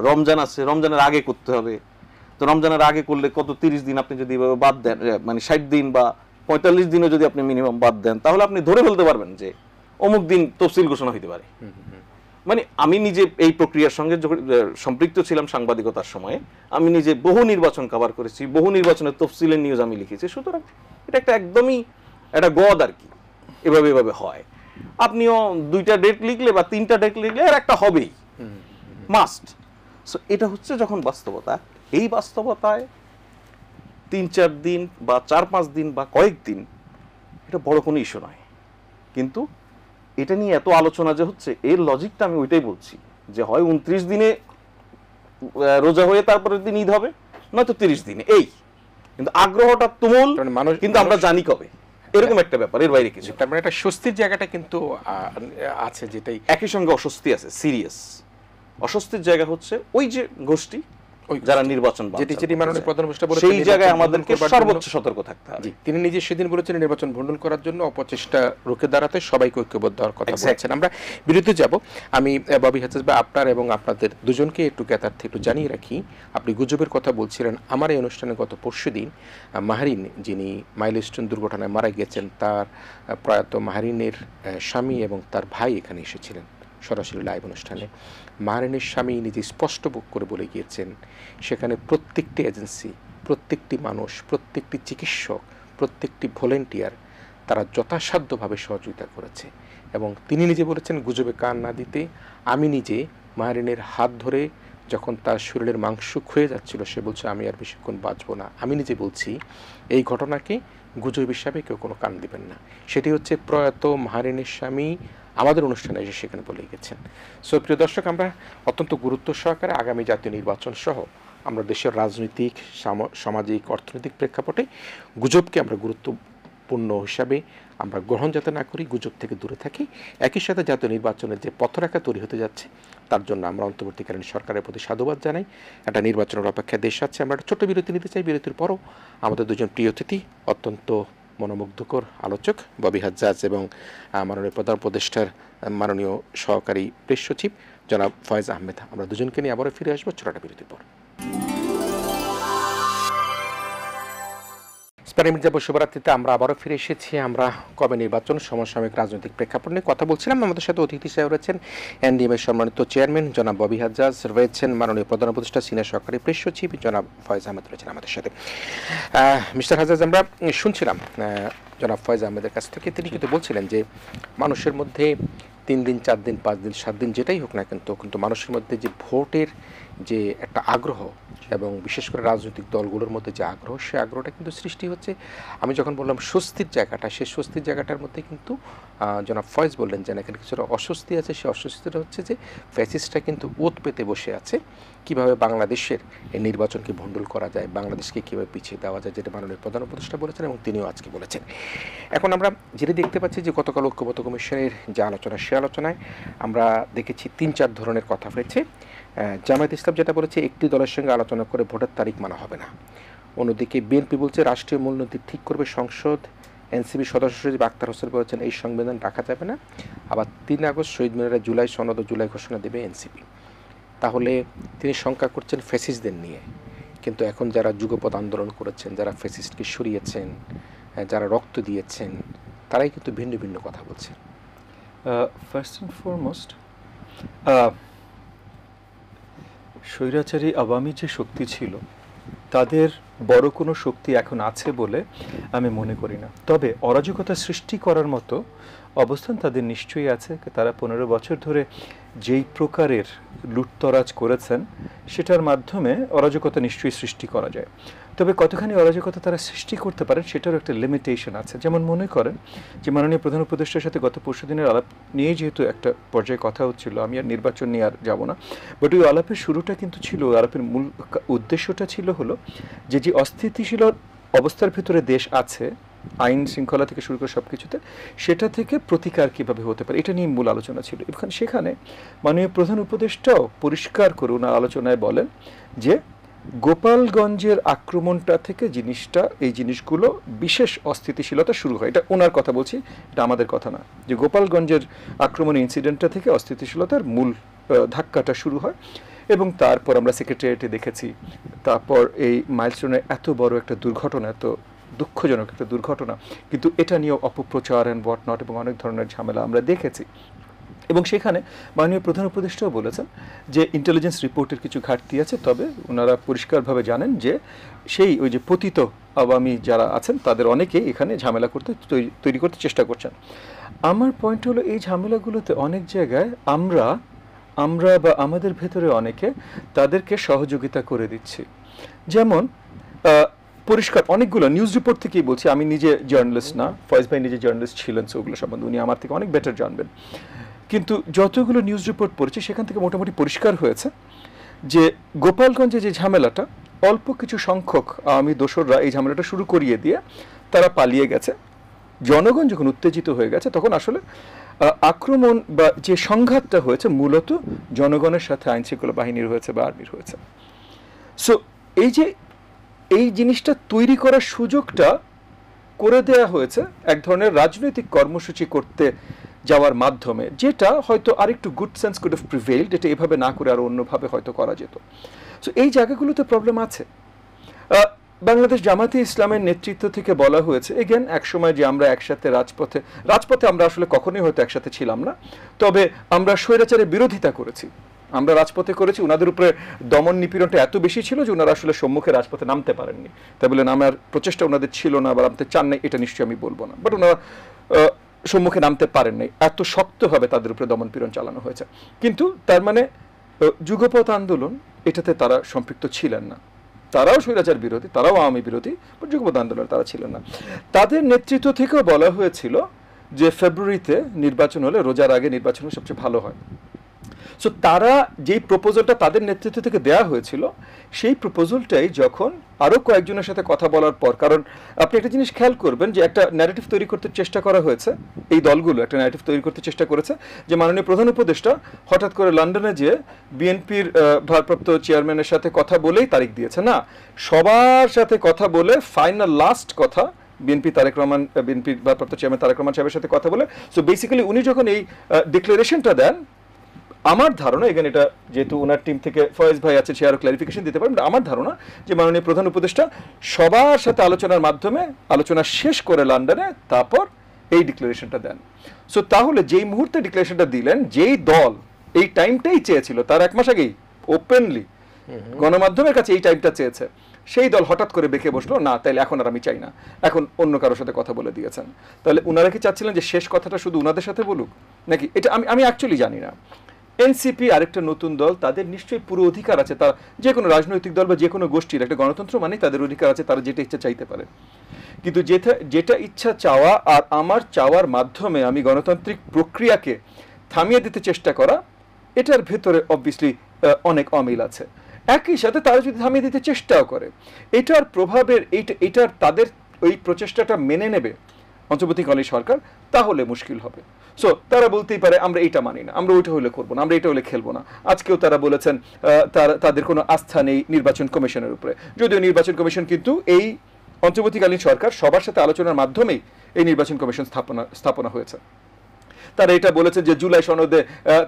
রমজান আছে, রমজানের আগে করতে হবে। তো রমজানের আগে করলে কত 30 দিন আপনি যদি বাদ দেন, মানে 60 দিন বা 45 দিনও যদি আপনি মিনিমাম বাদ দেন, তাহলে আপনি ধরে ফেলতে পারবেন যে অমুক দিন তফসিল ঘোষণা হতে পারে। মানে আমি নিজে এই প্রক্রিয়ার সঙ্গে সম্পৃক্ত ছিলাম সাংবাদিকতার সময়ে, আমি নিজে বহু নির্বাচন কভার করেছি, বহু নির্বাচনের তফসিলের নিউজ আমি লিখেছি। সুতরাং এটা একটা একদমই একটা গদ আর কি, এভাবে হয়। আপনিও 2টা ডেট লিখলে বা 3টা ডেট লিখলে আর একটা হবেই, মাস্ট। সো এটা হচ্ছে যখন বাস্তবতা, এই বাস্তবতায় 3-4 দিন বা 4-5 দিন বা কয়েকদিন এটা বড় কোনো ইস্যু নয়, কিন্তু এটা নিয়ে এত আলোচনা যে হচ্ছে, এর লজিকটা আমি ওইটাই বলছি যে হয় 29 দিনে রোজা হয়ে তারপরের দিন ঈদ হবে, নয়তো 30 দিনে, এই কিন্তু আগ্রহটা তুমুল, কিন্তু আমরা জানি কবে, এরকম একটা ব্যাপার, এর বাইরে কিছু। তার মানে একটা স্বস্তির জায়গাটা কিন্তু আছে, যেটাই একই সঙ্গে অস্বস্তি আছে, সিরিয়াস অস্বস্তির জায়গা হচ্ছে ওই যে গোষ্ঠী যারা নির্বাচন যেটি মাননীয় প্রধান উপদেষ্টা বলেছেন, সেই জায়গায় আমাদেরকে সর্বোচ্চ সতর্ক থাকতে হবে। তিনি নিজে সেদিন বলেছেন নির্বাচন ভণ্ডুল করার জন্য অপচেষ্টা রুখে দাঁড়াতে সবাইকে ঐক্যবদ্ধ হওয়ার কথা বলেছেন। আমরা বিরুদ্ধে যাব। আমি ববি হাসাস বা আপনার এবং আপনাদের দুজনকে একটু জ্ঞাতার্থে একটু জানিয়ে রাখি, আপনি গুজবের কথা বলছিলেন। আমার এই অনুষ্ঠানে গত পরশুদিন মাহরিন, যিনি মাইলস্টোন দুর্ঘটনায় মারা গিয়েছেন, তার প্রয়াত মাহরিনের স্বামী এবং তার ভাই এখানে এসেছিলেন সরাসরি লাইভ অনুষ্ঠানে। মাহরিনের স্বামী নিজে স্পষ্ট করে বলে গিয়েছেন, সেখানে প্রত্যেকটি এজেন্সি, প্রত্যেকটি মানুষ, প্রত্যেকটি চিকিৎসক, প্রত্যেকটি ভলেন্টিয়ার তারা যথাসাধ্যভাবে সহযোগিতা করেছে। এবং তিনি নিজে বলেছেন গুজবে কান না দিতে। আমি নিজে মাহরিনের হাত ধরে যখন তার শরীরের মাংস ক্ষয়ে যাচ্ছিল, সে বলছে আমি আর বেশিক্ষণ বাঁচব না। আমি নিজে বলছি এই ঘটনাকে গুজব হিসাবে কেউ কোনো কান দিবেন না। সেটি হচ্ছে প্রয়াত মাহরিনের স্বামী আমাদের অনুষ্ঠানে এসে সেখানে বলে গেছেন। সো প্রিয় দর্শক, আমরা অত্যন্ত গুরুত্ব সহকারে আগামী জাতীয় নির্বাচন সহ আমরা দেশের রাজনৈতিক, সামাজিক, অর্থনৈতিক প্রেক্ষাপটে গুজবকে আমরা গুরুত্বপূর্ণ হিসাবে আমরা গ্রহণ যাতে না করি, গুজব থেকে দূরে থাকি। একই সাথে জাতীয় নির্বাচনের যে পথরেখা তৈরি হতে যাচ্ছে, তার জন্য আমরা অন্তর্বর্তীকালীন সরকারের প্রতি সাধুবাদ জানাই। একটা নির্বাচনের অপেক্ষায় দেশ আছে। আমরা একটা ছোট্ট বিরতি নিতে চাই। বিরতির পরও আমাদের দুজন প্রিয় অতিথি, অত্যন্ত মনোমুগ্ধকর আলোচক ববি হাজ্জাজ এবং মাননীয় প্রধান উপদেষ্টার মাননীয় সহকারী প্রেস সচিব জনাব ফয়েজ আহমেদ, আমরা দুজনকে নিয়ে আবারও ফিরে আসবো ছোট্ট বিরতির পর। মির্জা শুভরাত্রিতে আমরা আবারও ফিরে এসেছি। আমরা কবে নির্বাচন, সমসাময়িক রাজনৈতিক প্রেক্ষাপট নিয়ে কথা বলছিলাম। আমাদের সাথে অতিথি হিসেবে রয়েছেন এনডিএমের সম্মানিত চেয়ারম্যান জনাব ববি হাজ্জাজ, রয়েছেন মাননীয় প্রধান উপদেষ্টা সিনিয়র সহকারী প্রেস সচিব জনাব ফয়েজ আহমেদ রয়েছেন আমাদের সাথে। মিস্টার হাজ্জাজ, আমরা শুনছিলাম জনাব ফয়েজ আহমেদের কাছ থেকে, তিনি কিন্তু বলছিলেন যে মানুষের মধ্যে 3 দিন 4 দিন 5 দিন 7 দিন যেটাই হোক না কিন্তু মানুষের মধ্যে যে ভোটের যে একটা আগ্রহ এবং বিশেষ করে রাজনৈতিক দলগুলোর মধ্যে যে আগ্রহ, সে আগ্রহটা কিন্তু সৃষ্টি হচ্ছে। আমি যখন বললাম স্বস্তির জায়গাটা, সেই স্বস্তির জায়গাটার মধ্যে কিন্তু জনাব ফয়েজ বললেন যে এখানে কিছুটা অস্বস্তি আছে। সেই অস্বস্তিটা হচ্ছে যে ফ্যাসিস্টরা কিন্তু ওত পেতে বসে আছে, কীভাবে বাংলাদেশের এই নির্বাচনকে ভণ্ডুল করা যায়, বাংলাদেশকে কীভাবে পিছিয়ে দেওয়া যায়, যেটা মাননীয় প্রধান উপদেষ্টা বলেছেন এবং তিনিও আজকে বলেছেন। এখন আমরা যেটা দেখতে পাচ্ছি যে গতকাল ঐক্যবদ্ধ কমিশনের যে আলোচনা, সে আলোচনায় আমরা দেখেছি 3-4 ধরনের কথা হয়েছে। জামায়াত ইসলাম যেটা বলেছে, একটি দলের সঙ্গে আলোচনা করে ভোটের তারিখ মানা হবে না। অন্যদিকে বিএনপি বলছে রাষ্ট্রীয় মূলনীতি ঠিক করবে সংসদ। এনসিপি সদস্য সচিব আক্তার হোসেন বলেছেন এই সংবিধান রাখা যাবে না। আবার 3 আগস্ট শহীদ মিনারে জুলাই সনদ ও জুলাই ঘোষণা দেবে এনসিপি। তাহলে তিনি শঙ্কা করছেন ফ্যাসিস্টদের নিয়ে, কিন্তু এখন যারা যুগপৎ আন্দোলন করেছেন, যারা ফ্যাসিস্টকে সরিয়েছেন, যারা রক্ত দিয়েছেন, তারাই কিন্তু ভিন্ন ভিন্ন কথা বলছেন। ফার্স্ট অ্যান্ড ফরমোস্ট, স্বৈরাচারী আওয়ামী যে শক্তি ছিল তাদের বড় কোনো শক্তি এখন আছে বলে আমি মনে করি না। তবে অরাজকতা সৃষ্টি করার মতো অবস্থান তাদের নিশ্চয়ই আছে। তারা 15 বছর ধরে যেই প্রকারের লুটতরাজ করেছেন সেটার মাধ্যমে অরাজকতা নিশ্চয়ই সৃষ্টি করা যায়। তবে কতখানি অরাজকতা তারা সৃষ্টি করতে পারেন সেটারও একটা লিমিটেশন আছে। যেমন মনে করেন যে মাননীয় প্রধান উপদেষ্টার সাথে গত পরশুদিনের আলাপ নিয়ে যেহেতু একটা পর্যায়ে কথা হচ্ছিল, আমি আর নির্বাচন নিয়ে আর যাব না, বাট ওই আলাপের শুরুটা কিন্তু ছিল, আলাপের মূল উদ্দেশ্যটা ছিল হলো যে যে অস্থিতিশীল অবস্থার ভিতরে দেশ আছে আইন শৃঙ্খলা থেকে শুরু করে সব কিছুতে, সেটা থেকে প্রতিকার কীভাবে হতে পারে এটা নিয়ে মূল আলোচনা ছিল। সেখানে মাননীয় প্রধান উপদেষ্টাও পরিষ্কার করে ওনার আলোচনায় বলেন যে গোপালগঞ্জের আক্রমণটা থেকে এই জিনিসগুলো বিশেষ অস্থিতিশীলতা শুরু হয়। এটা ওনার কথা বলছি, এটা আমাদের কথা না। যে গোপালগঞ্জের আক্রমণ ইনসিডেন্টটা থেকে অস্থিতিশীলতার মূল ধাক্কাটা শুরু হয়। এবং তারপর আমরা সেক্রেটারিয়েটে দেখেছি, তারপর এই মাইলস্টোনের এত বড় একটা দুর্ঘটনা, এত দুঃখজনক একটা দুর্ঘটনা, কিন্তু এটা নিয়েও অপপ্রচার অ্যান্ড হোয়াট নট এবং অনেক ধরনের ঝামেলা আমরা দেখেছি। এবং সেখানে মাননীয় প্রধান উপদেষ্টাও বলেছেন যে ইন্টেলিজেন্স রিপোর্টের কিছু ঘাটতি আছে, তবে ওনারা পরিষ্কারভাবে জানেন যে ওই যে পতিত আওয়ামী যারা আছেন তাদের অনেকেই এখানে ঝামেলা তৈরি করতে চেষ্টা করছেন। আমার পয়েন্ট হলো এই ঝামেলাগুলোতে অনেক জায়গায় আমরা বা আমাদের ভেতরে অনেকে তাদেরকে সহযোগিতা করে দিচ্ছি। যেমন পরিষ্কার অনেকগুলো নিউজ রিপোর্ট থেকেই বলছি, আমি নিজে জার্নালিস্ট না, ফয়েজ ভাই নিজে জার্নালিস্ট ছিলেন, ওগুলো সম্বন্ধে উনি আমার থেকে অনেক বেটার জানবেন। কিন্তু যতগুলো নিউজ রিপোর্ট পড়েছি সেখান থেকে মোটামুটি পরিষ্কার হয়েছে যে গোপালগঞ্জে যে ঝামেলাটা, অল্প কিছু সংখ্যক আওয়ামী দোসররা এই ঝামেলাটা শুরু করিয়ে দিয়ে তারা পালিয়ে গেছে। জনগণ যখন উত্তেজিত হয়ে গেছে তখন আসলে আক্রমণ বা যে সংঘাতটা হয়েছে মূলত জনগণের সাথে আইনশৃঙ্খলা বাহিনীর হয়েছে বা আর্মির হয়েছে। সো এই জিনিসটা তৈরি করার সুযোগটা করে দেয়া হয়েছে এক ধরনের রাজনৈতিক কর্মসূচি করতে যাওয়ার মাধ্যমে, যেটা হয়তো আরেকটু গুড সেন্স কুড হ্যাভ প্রিভেইলড, এটা এভাবে না করে আরও অন্যভাবে হয়তো করা যেত। সো এই জায়গাগুলোতে প্রবলেম আছে। বাংলাদেশ জামাতে ইসলামের নেতৃত্ব থেকে বলা হয়েছে এগেন একসময় যে আমরা একসাথে রাজপথে আমরা আসলে কখনোই হয়তো একসাথে ছিলাম না, তবে আমরা স্বৈরাচারের বিরোধিতা করেছি, আমরা রাজপথে করেছি। ওনাদের উপরে দমন নিপীড়নটা এত বেশি ছিল যে ওনারা আসলে সম্মুখে রাজপথে নামতে পারেননি। তাই বলে আমার প্রচেষ্টা ওনাদের ছিল না বা নামতে চান নাই এটা নিশ্চয়ই আমি বলবো না, বাট ওনারা সম্মুখে নামতে পারেন নাই, এত শক্তভাবে তাদের উপরে দমন পীড়ন চালানো হয়েছে। কিন্তু তার মানে যুগপৎ আন্দোলন এটাতে তারা সম্পৃক্ত ছিলেন না, তারাও স্বৈরাচার বিরোধী, তারাও আওয়ামী বিরোধী, বাট যুগপৎ আন্দোলন তারা ছিলেন না। তাদের নেতৃত্ব থেকেও বলা হয়েছিল যে ফেব্রুয়ারিতে নির্বাচন হলে, রোজার আগে নির্বাচন হলে সবচেয়ে ভালো হয়। সো তারা যেই প্রপোজালটা তাদের নেতৃত্ব থেকে দেয়া হয়েছিল সেই প্রপোজালটাই যখন আরও কয়েকজনের সাথে কথা বলার পর, কারণ আপনি একটা জিনিস খেয়াল করবেন যে একটা ন্যারেটিভ তৈরি করতে চেষ্টা করা হয়েছে, এই দলগুলো একটা ন্যারেটিভ তৈরি করতে চেষ্টা করেছে যে মাননীয় প্রধান উপদেষ্টা হঠাৎ করে লন্ডনে যে বিএনপির ভারপ্রাপ্ত চেয়ারম্যানের সাথে কথা বলেই তারিখ দিয়েছে, না, সবার সাথে কথা বলে ফাইনাল লাস্ট কথা বিএনপির ভারপ্রাপ্ত চেয়ারম্যান তারেক রহমান সাহেবের সাথে কথা বলে। সো বেসিক্যালি উনি যখন এই ডিক্লারেশনটা দেন, আমার ধারণা, এখানে এটা যেহেতু ওনার টিম থেকে ফয়েজ ভাই আছে, সে আরও ক্লারিফিকেশন দিতে পারেন, আমার ধারণা যে মাননীয় প্রধান উপদেষ্টা সবার সাথে আলোচনার মাধ্যমে আলোচনা শেষ করে লন্ডনে তারপর এই ডিক্লারেশনটা দেন। সো তাহলে যেই মুহূর্তে ডিক্লারেশনটা দিলেন, যেই দল এই টাইমটাই চেয়েছিল, তার 1 মাস আগেই ওপেনলি গণমাধ্যমের কাছে এই টাইমটা চেয়েছে, সেই দল হঠাৎ করে বেঁকে বসলো, না তাইলে এখন আর আমি চাই না, এখন অন্য কারোর সাথে কথা বলে দিয়েছেন। তাহলে ওনারা কি চাচ্ছিলেন যে শেষ কথাটা শুধু ওনাদের সাথে বলুক নাকি? এটা আমি অ্যাকচুয়ালি জানি না। এনসিপি আরেকটা নতুন দল, তাদের নিশ্চয়ই পুরো অধিকার আছে, তার যে কোনো রাজনৈতিক দল বা যে কোনো গোষ্ঠীর একটা গণতন্ত্র মানে তাদের অধিকার আছে, তারা যেটা ইচ্ছা চাইতে পারে। কিন্তু যেটা ইচ্ছা চাওয়া আর আমার চাওয়ার মাধ্যমে আমি গণতান্ত্রিক প্রক্রিয়াকে থামিয়ে দিতে চেষ্টা করা, এটার ভেতরে অবভিয়াসলি অনেক অমিল আছে। একই সাথে তারা যদি থামিয়ে দিতে চেষ্টাও করে, এটার প্রভাবের এটার তাদের ওই প্রচেষ্টাটা মেনে নেবে অন্তর্বর্তীকালীন সরকার, তাহলে মুশকিল হবে। সো তারা বলতেই পারে আমরা এটা মানি না, আমরা ওইটা হলে করবো না, আমরা এটা হলে খেলবো না। আজকেও তারা বলেছেন তাদের কোনো আস্থা নেই নির্বাচন কমিশনের উপরে, যদিও নির্বাচন কমিশন কিন্তু এই অন্তর্বর্তীকালীন সরকার সবার সাথে আলোচনার মাধ্যমেই এই নির্বাচন কমিশন স্থাপনা হয়েছে। তারা এটা বলেছে যে জুলাই সনদে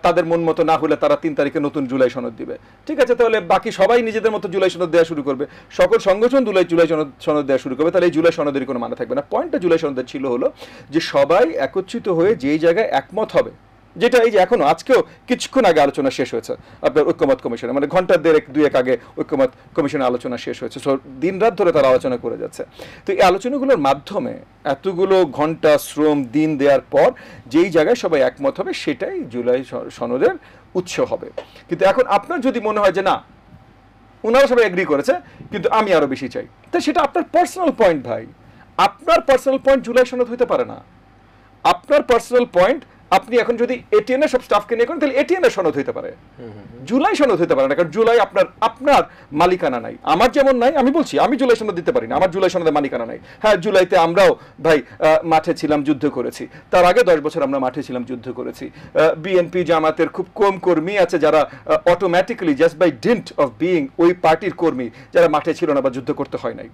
তাদের মন মতো না হলে তারা 3 তারিখে নতুন জুলাই সনদ দিবে। ঠিক আছে, তাহলে বাকি সবাই নিজেদের মতো জুলাই সনদ দেওয়া শুরু করবে, সকল সংগঠন জুলাই সনদ দেওয়া শুরু করবে, তাহলে এই জুলাই সনদের কোনো মানে থাকবে না। পয়েন্টটা জুলাই সনদের ছিল হলো যে সবাই একত্রিত হয়ে যেই জায়গায় একমত হবে, যেটা এই যে এখনো আজকেও কিছুক্ষণ আগে আলোচনা শেষ হয়েছে আপনার ঐক্যমত কমিশনে, মানে ঘন্টা দুয়েক আগে ঐক্যমত কমিশনে আলোচনা শেষ হয়েছে। সো দিন রাত ধরে তারা আলোচনা করে যাচ্ছে। তো এই আলোচনাগুলোর মাধ্যমে এতগুলো ঘন্টা শ্রম দিন দেওয়ার পর যেই জায়গায় সবাই একমত হবে সেটাই জুলাই সনদের উৎস হবে। কিন্তু এখন আপনার যদি মনে হয় যে না, ওনারা সবাই এগ্রি করেছে কিন্তু আমি আরো বেশি চাই, তা সেটা আপনার পার্সোনাল পয়েন্ট ভাই। আপনার পার্সোনাল পয়েন্ট জুলাই সনদ হতে পারে না। আপনার পার্সোনাল পয়েন্ট, আপনি এখন যদি এটিএন এর সব স্টাফকে নিয়ে করেন তাহলে এটিএন এর সনদ হইতে পারে, জুলাই সনদ হইতে পারে না, কারণ জুলাই আপনার মালিকানা নাই। আমার যেমন নাই, আমি বলছি আমি জুলাই সনদ দিতে পারি না, আমার জুলাই সনদের মালিকানা নাই। হ্যাঁ, জুলাইতে আমরাও ভাই মাঠে ছিলাম, যুদ্ধ করেছি। তার আগে 10 বছর আমরা মাঠে ছিলাম, যুদ্ধ করেছি। বিএনপি জামাতের খুব কম কর্মী আছে যারা automatically just by dint of being ওই পার্টির কর্মী, যারা মাঠে ছিল না বা যুদ্ধ করতে হয় নাই।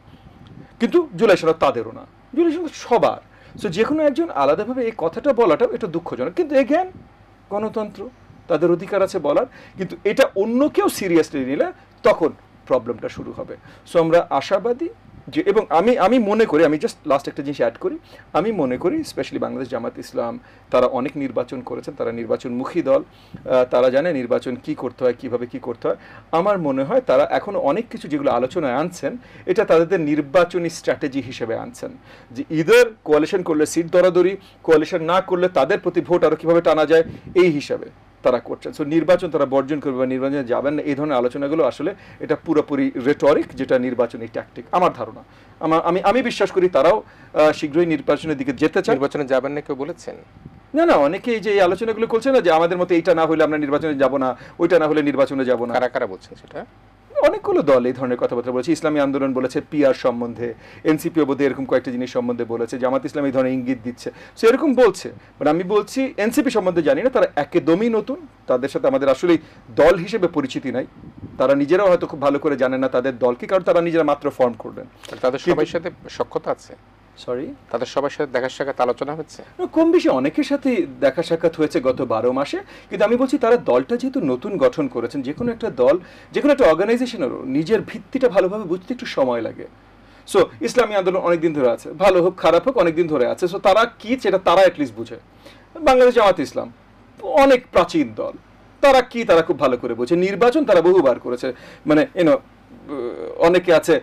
কিন্তু জুলাই সনদ তাদেরও না, জুলাই সনদ সবার। সো যে কোনো একজন আলাদাভাবে এই কথাটা বলাটাও এটা দুঃখজনক। কিন্তু এগেন গণতন্ত্র, তাদের অধিকার আছে বলার, কিন্তু এটা অন্য কেউ সিরিয়াসলি নিলে তখন প্রবলেমটা শুরু হবে। সো আমরা আশাবাদী যে, এবং আমি মনে করি, আমি জাস্ট লাস্ট একটা জিনিস অ্যাড করি, আমি মনে করি স্পেশালি বাংলাদেশ জামাত ইসলাম, তারা অনেক নির্বাচন করেছেন, তারা নির্বাচনমুখী দল, তারা জানে নির্বাচন কি করতে হয়, কিভাবে কি করতে হয়। আমার মনে হয় তারা এখনো অনেক কিছু যেগুলো আলোচনায় আনছেন, এটা তাদের নির্বাচনী স্ট্র্যাটেজি হিসেবে আনছেন, যে ইদার কোয়ালিশন করলে সিট দরাদরি, কোয়ালিশন না করলে তাদের প্রতি ভোট আরো কিভাবে টানা যায়, এই হিসাবে তারা করছেন। সো নির্বাচন তারা বর্জন করবে বা নির্বাচনে যাবেন না, এই ধরনের আলোচনাগুলো আসলে এটা পুরোপুরি রেটরিক, যেটা নির্বাচনী ট্যাকটিক আমার ধারণা। আমি বিশ্বাস করি তারাও শীঘ্রই নির্বাচনের দিকে যেতে চান। নির্বাচনে যাবেন না কেউ বলেছেন? না, অনেকেই যে এই আলোচনাগুলো করছে না, যে আমাদের মতো এইটা না হলে আমরা নির্বাচনে যাব না, ওইটা না হলে নির্বাচনে যাব না। কারা কারা বলছেন সেটা? অনেকগুলো দল এই ধরনের কথাবার্তা বলেছে। ইসলামী আন্দোলন বলেছে পিআর সম্বন্ধে, এনসিপিও বোধহয় এরকম কয়েকটা জিনিস সম্বন্ধে বলেছে, জামাত ইসলাম এই ধরনের ইঙ্গিত দিচ্ছে, সে এরকম বলছে। বাট আমি বলছি এনসিপি সম্বন্ধে জানি না, তারা একদমই নতুন, তাদের সাথে আমাদের আসলে দল হিসেবে পরিচিতি নাই। তারা নিজেরাও হয়তো খুব ভালো করে জানেন না তাদের দল কি, কারণ তারা নিজেরা মাত্র ফর্ম করবেন। তাদের সবার সাথে সখ্যতা আছে? সরি, তাদের সবার সাথে দেখা সাক্ষাৎ আলোচনা হচ্ছে? কম বেশি অনেকের সাথে দেখা সাক্ষাৎ হয়েছে গত 12 মাসে। কিন্তু আমি বলছি তারা দলটা যেহেতু নতুন গঠন করেছেন, যে কোনো একটা দল, যে কোনো একটা অর্গানাইজেশনেরও নিজের ভিত্তিটা ভালোভাবে বুঝতে একটু সময় লাগে। সো ইসলামী আন্দোলন অনেকদিন ধরে আছে, ভালো হোক খারাপ হোক অনেকদিন ধরে আছে। সো তারা কি, সেটা তারা অ্যাটলিস্ট বুঝে। বাংলাদেশ জামাত ইসলাম অনেক প্রাচীন দল, তারা কি, তারা খুব ভালো করে বোঝে। নির্বাচন তারা বহুবার করেছে, মানে অনেকে আছে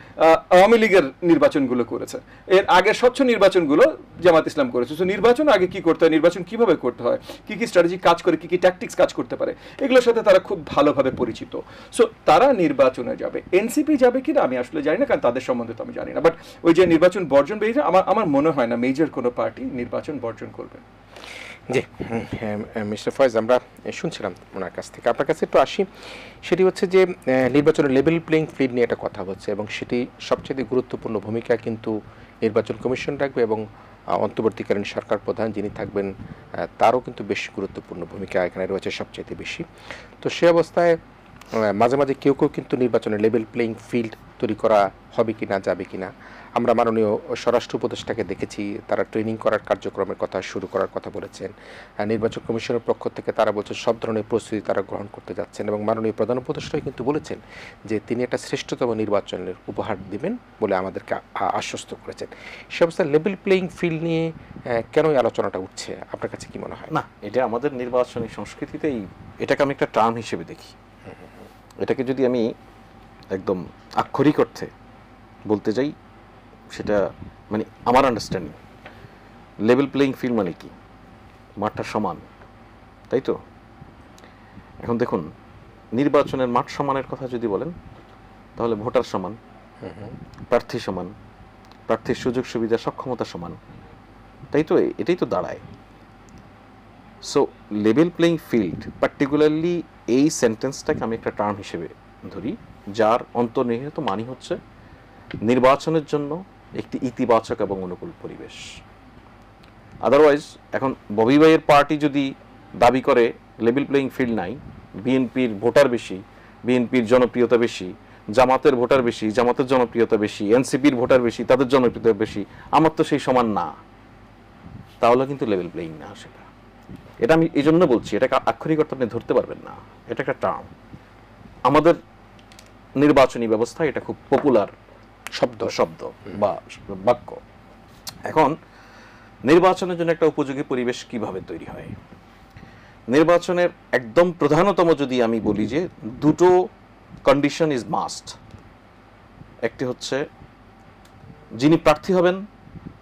আওয়ামী লীগের নির্বাচনগুলো করেছে, এর আগের স্বচ্ছ নির্বাচনগুলো জামাত ইসলাম করেছে। তো নির্বাচন আগে কি করতে হয়, নির্বাচন কিভাবে করতে হয়, কি কি স্ট্র্যাটেজি কাজ করে, কি কি ট্যাকটিক্স কাজ করতে পারে, এগুলোর সাথে তারা খুব ভালোভাবে পরিচিত। সো তারা নির্বাচনে যাবে। এনসিপি যাবে কিনা আমি আসলে জানি না, কারণ তাদের সম্বন্ধে তো আমি জানি না। বাট ওই যে নির্বাচন বর্জন বেরিয়েছে, আমার মনে হয় না মেজর কোনো পার্টি নির্বাচন বর্জন করবে। জি, মিস্টার ফয়েজ, আমরা শুনছিলাম ওনার কাছ থেকে। আপনার কাছে একটু আসি, সেটি হচ্ছে যে নির্বাচনের লেভেল প্লেইং ফিল্ড নিয়ে একটা কথা হচ্ছে, এবং সেটি সবচেয়ে গুরুত্বপূর্ণ ভূমিকা কিন্তু নির্বাচন কমিশন রাখবে, এবং অন্তর্বর্তীকালীন সরকার প্রধান যিনি থাকবেন তারও কিন্তু বেশ গুরুত্বপূর্ণ ভূমিকা এখানে রয়েছে সবচেয়ে বেশি। তো সে অবস্থায় মাঝে মাঝে কেউ কিন্তু নির্বাচনের লেভেল প্লেইং ফিল্ড তৈরি করা হবে কি না, যাবে কি না। আমরা মাননীয় স্বরাষ্ট্র উপদেষ্টাকে দেখেছি, তারা ট্রেনিং করার কার্যক্রমের কথা শুরু করার কথা বলেছেন। নির্বাচন কমিশনের পক্ষ থেকে তারা বলছেন সব ধরনের প্রস্তুতি তারা গ্রহণ করতে যাচ্ছেন, এবং মাননীয় প্রধান উপদেষ্টাই কিন্তু বলেছেন যে তিনি একটা শ্রেষ্ঠতম নির্বাচনের উপহার দিবেন বলে আমাদেরকে আশ্বস্ত করেছেন। সে অবস্থায় লেভেল প্লেইং ফিল্ড নিয়ে কেন এই আলোচনাটা উঠছে, আপনার কাছে কি মনে হয়? না, এটা আমাদের নির্বাচনী সংস্কৃতিতেই, এটাকে আমি একটা টার্ম হিসেবে দেখি। এটাকে যদি আমি একদম আক্ষরিক অর্থে বলতে যাই, সেটা মানে আমার আন্ডারস্ট্যান্ডিং, লেভেল প্লেইং ফিল্ড মানে কি, মাঠটা সমান, তাই তো? এখন দেখুন, নির্বাচনের মাঠ সমানের কথা যদি বলেন, তাহলে ভোটার সমান, প্রার্থী সমান, প্রার্থীর সুযোগ সুবিধা সক্ষমতা সমান, তাই তো? এটাই তো দাঁড়ায়। So level playing field, particularly এই সেন্টেন্সটাকে আমি একটা টার্ম হিসেবে ধরি, যার অন্তর্নিহিত মানে হচ্ছে নির্বাচনের জন্য একটি ইতিবাচক এবং অনুকূল পরিবেশ। আদারওয়াইজ এখন ববি ভাইয়ের পার্টি যদি দাবি করে লেভেল প্লেইং ফিল্ড নাই, বিএনপির ভোটার বেশি, বিএনপির জনপ্রিয়তা বেশি, জামাতের ভোটার বেশি, জামাতের জনপ্রিয়তা বেশি, এনসিপির ভোটার বেশি, তাদের জনপ্রিয়তা বেশি, আমার তো সেই সমান না, তাহলে কিন্তু লেভেল প্লেইং না সেটা। এটা আমি এই জন্য বলছি, এটাকে আক্ষরিক অর্থে আপনি ধরতে পারবেন না, এটা একটা টার্ম। আমাদের নির্বাচনী ব্যবস্থা এটা খুব পপুলার শব্দ বা বাক্য। এখন নির্বাচনের জন্য একটা উপযোগী পরিবেশ কিভাবে তৈরি হয়? নির্বাচনের একদম প্রধানতম যদি আমি বলি যে দুটো কন্ডিশন ইজ মাস্ট। একটি হচ্ছে যিনি প্রার্থী হবেন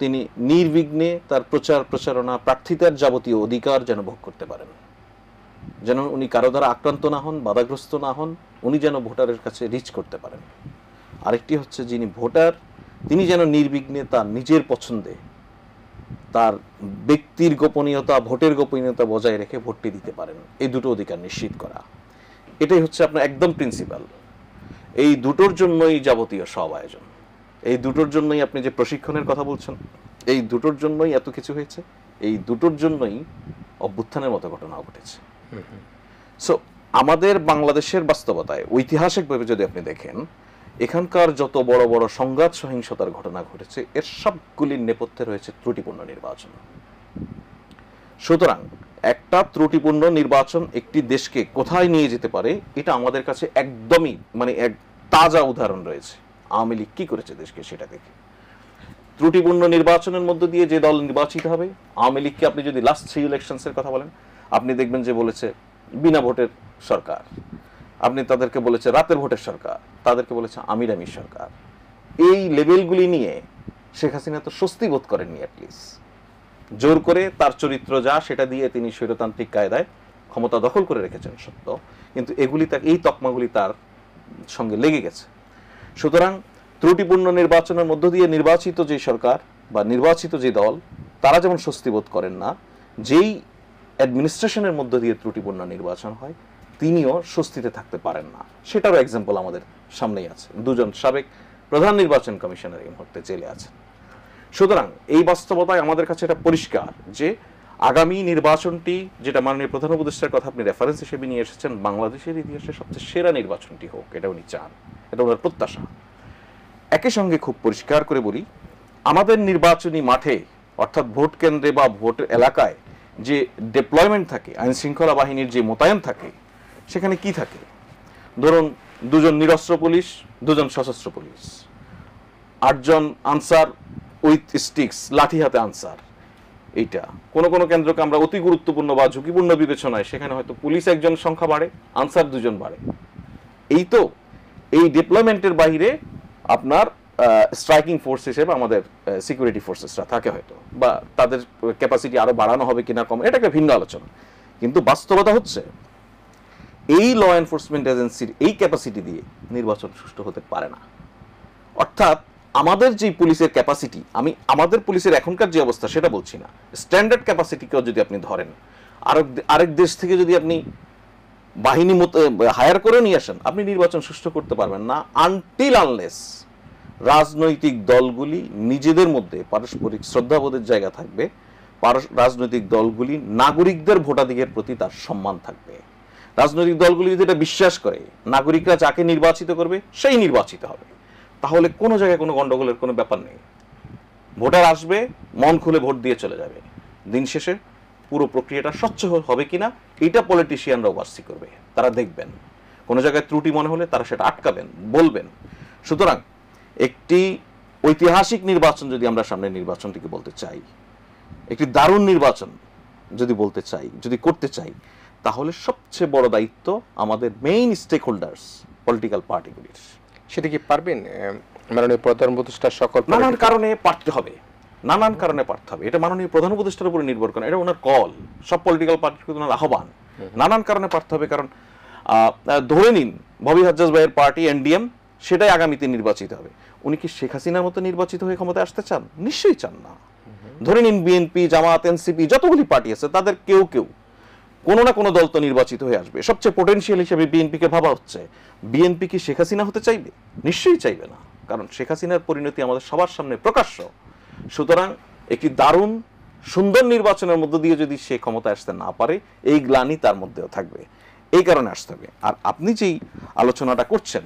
তিনি নির্বিঘ্নে তার প্রচার প্রচারণা, প্রার্থিতার যাবতীয় অধিকার যেন ভোগ করতে পারেন, যেন উনি কারো দ্বারা আক্রান্ত না হন, বাধাগ্রস্ত না হন, উনি যেন ভোটারের কাছে রিচ করতে পারেন। আরেকটি হচ্ছে যিনি ভোটার তিনি যেন নির্বিঘ্নে তার নিজের পছন্দে তার ব্যক্তির গোপনীয়তা, ভোটের গোপনীয়তা বজায় রেখে ভোটটি দিতে পারেন। এই দুটো অধিকার নিশ্চিত করা, এটাই হচ্ছে আপনার একদম প্রিন্সিপাল। এই দুটোর জন্যই যাবতীয় সব আয়োজন, এই দুটোর জন্যই আপনি যে প্রশিক্ষণের কথা বলছেন, এই দুটোর জন্যই এত কিছু হয়েছে, এই দুটোর জন্যই অভ্যুত্থানের মতো ঘটনা ঘটেছে। সো আমাদের বাংলাদেশের বাস্তবতায় ঐতিহাসিকভাবে যদি আপনি দেখেন, এখানকার যত বড় বড় সংঘাত সহিংসতার ঘটনা ঘটেছে এর সবগুলির নেপথ্যে রয়েছে ত্রুটিপূর্ণ নির্বাচন। সুতরাং একটা ত্রুটিপূর্ণ নির্বাচন একটি দেশকে কোথায় নিয়ে যেতে পারে এটা আমাদের কাছে একদমই এক তাজা উদাহরণ রয়েছে। আওয়ামী লীগ কি করেছে দেশকে সেটা দেখে। ত্রুটিপূর্ণ নির্বাচনের মধ্য দিয়ে যে দল নির্বাচিত হবে, আওয়ামী লীগকে আপনি যদি লাস্ট 3 ইলেকশনসের কথা বলেন, আপনি দেখবেন যে বলেছে বিনা ভোটের সরকার, আপনি তাদেরকে বলেছে রাতের ভোটের সরকার, তাদেরকে বলেছে আমির আমির সরকার। এই লেভেলগুলি নিয়ে শেখ হাসিনা তো স্বস্তি বোধ করেননি। অ্যাটলিস্ট জোর করে তার চরিত্র যা সেটা দিয়ে তিনি স্বৈরতান্ত্রিক কায়দায় ক্ষমতা দখল করে রেখেছেন সত্য, কিন্তু এগুলি এই তকমাগুলি তার সঙ্গে লেগে গেছে। সুতরাং ত্রুটিপূর্ণ নির্বাচনের মধ্য দিয়ে নির্বাচিত যে সরকার বা নির্বাচিত যে দল, তারা যেমন স্বস্তি বোধ করেন না, যেই অ্যাডমিনিস্ট্রেশনের মধ্য দিয়ে ত্রুটিপূর্ণ নির্বাচন হয় তিনিও স্বস্তিতে থাকতে পারেন না। সেটারও এক্সাম্পল আমাদের সামনেই আছে। দুজন সাবেক প্রধান নির্বাচন কমিশনার এই মুহূর্তে জেলে আছেন। সুতরাং এই বাস্তবতায় আমাদের কাছে এটা পরিষ্কার যে আগামী নির্বাচনটি, যেটা মাননীয় প্রধান উপদেষ্টার কথা আপনি রেফারেন্স হিসেবে নিয়ে এসেছেন, বাংলাদেশের ইতিহাসে সবচেয়ে সেরা নির্বাচনটি হোক, এটা উনি চান, এটা ওনার প্রত্যাশা। একই সঙ্গে খুব পরিষ্কার করে বলি, আমাদের নির্বাচনী মাঠে অর্থাৎ ভোট কেন্দ্রে বা ভোট এলাকায় যে ডেপ্লয়মেন্ট থাকে, আইন শৃঙ্খলা বাহিনীর যে মোতায়েন থাকে, সেখানে কি থাকে? ধরুন 2 জন নিরস্ত্র পুলিশ, 2 জন সশস্ত্র পুলিশ, 8 জন আনসার উইথ স্টিক্স, লাঠি হাতে আনসার। এইটা কোন কোন কেন্দ্রকে আমরা অতি গুরুত্বপূর্ণ বা ঝুঁকিপূর্ণ বিবেচনায় সেখানে হয়তো পুলিশ 1 জন সংখ্যা বাড়ে, আনসার 2 জন বাড়ে। এই ডিপ্লয়মেন্টের বাইরে আপনার স্ট্রাইকিং ফোর্স হিসেবে আমাদের সিকিউরিটি ফোর্সেসরা থাকে হয়তো, বা তাদের ক্যাপাসিটি আরো বাড়ানো হবে কিনা কম, এটা একটা ভিন্ন আলোচনা। কিন্তু বাস্তবতা হচ্ছে এই ল এনফোর্সমেন্ট এজেন্সির এই ক্যাপাসিটি দিয়ে নির্বাচন সুষ্ঠু হতে পারে না। অর্থাৎ আমাদের যে পুলিশের ক্যাপাসিটি, আমি আমাদের পুলিশের এখনকার যে অবস্থা সেটা বলছি না, স্ট্যান্ডার্ড ক্যাপাসিটিকেও যদি আপনি ধরেন, আরেক দেশ থেকে যদি আপনি বাহিনী হায়ার করে নিয়ে আসেন, আপনি নির্বাচন সুষ্ঠু করতে পারবেন না আনটিল আনলেস রাজনৈতিক দলগুলি নিজেদের মধ্যে পারস্পরিক শ্রদ্ধাবোধের জায়গা থাকবে, রাজনৈতিক দলগুলি নাগরিকদের ভোটাধিকারের প্রতি তার সম্মান থাকবে। রাজনৈতিক দলগুলি যদি এটা বিশ্বাস করে নাগরিকরা যাকে নির্বাচিত করবে সেই নির্বাচিত হবে, তাহলে কোনো জায়গায় কোনো গন্ডগোলের কোনো ব্যাপার নেই। ভোটার আসবে, মন খুলে ভোট দিয়ে চলে যাবে। দিন শেষে পুরো প্রক্রিয়াটা স্বচ্ছ হবে কিনা এটা পলিটিশিয়ানরা ওভারসি করবে, তারা দেখবেন। কোনো জায়গায় ত্রুটি মনে হলে তারা সেটা আটকাবেন, বলবেন। সুতরাং একটি ঐতিহাসিক নির্বাচন যদি আমরা সামনে নির্বাচনটিকে বলতে চাই, একটি দারুণ নির্বাচন যদি বলতে চাই, যদি করতে চাই, তাহলে সবচেয়ে বড় দায়িত্ব আমাদের মেইন স্টেক হোল্ডার্স, পলিটিক্যাল পার্টিগুলির। সেটা কি পারবেন মাননীয় প্রধান উপদেষ্টা? সকল নানান কারণে পারতে হবে, নানান কারণে পারতে হবে। এটা মাননীয় প্রধান উপদেষ্টার উপরে নির্ভর করে, এটা ওনার কল, সব পলিটিক্যাল পার্টির ওনার আহ্বান। নানান কারণে পারতে হবে, কারণ ধরে নিন ববি হাজ্জাজ ভাইয়ের পার্টি এনডিএম সেটাই আগামীতে নির্বাচিত হবে। উনি কি শেখ হাসিনার মতো নির্বাচিত হয়ে ক্ষমতায় আসতে চান? নিশ্চয়ই চান না। ধরে নিন বিএনপি, জামাত, এনসিপি যতগুলি পার্টি আছে তাদের কেউ কেউ কোনো না কোনো দল তো নির্বাচিত হয়ে আসবে। সবচেয়ে পোটেনশিয়াল হিসেবে বিএনপিকে ভাবা হচ্ছে। বিএনপি কি শেখ হাসিনা হতে চাইবে? নিশ্চয়ই চাইবে না, কারণ শেখ হাসিনার পরিণতি আমাদের সবার সামনে প্রকাশ্য। সুতরাং একটি দারুণ সুন্দর নির্বাচনের মধ্য দিয়ে যদি সে ক্ষমতায় আসতে না পারে, এই গ্লানি তার মধ্যেও থাকবে। এই কারণে আসতে হবে। আর আপনি যেই আলোচনাটা করছেন,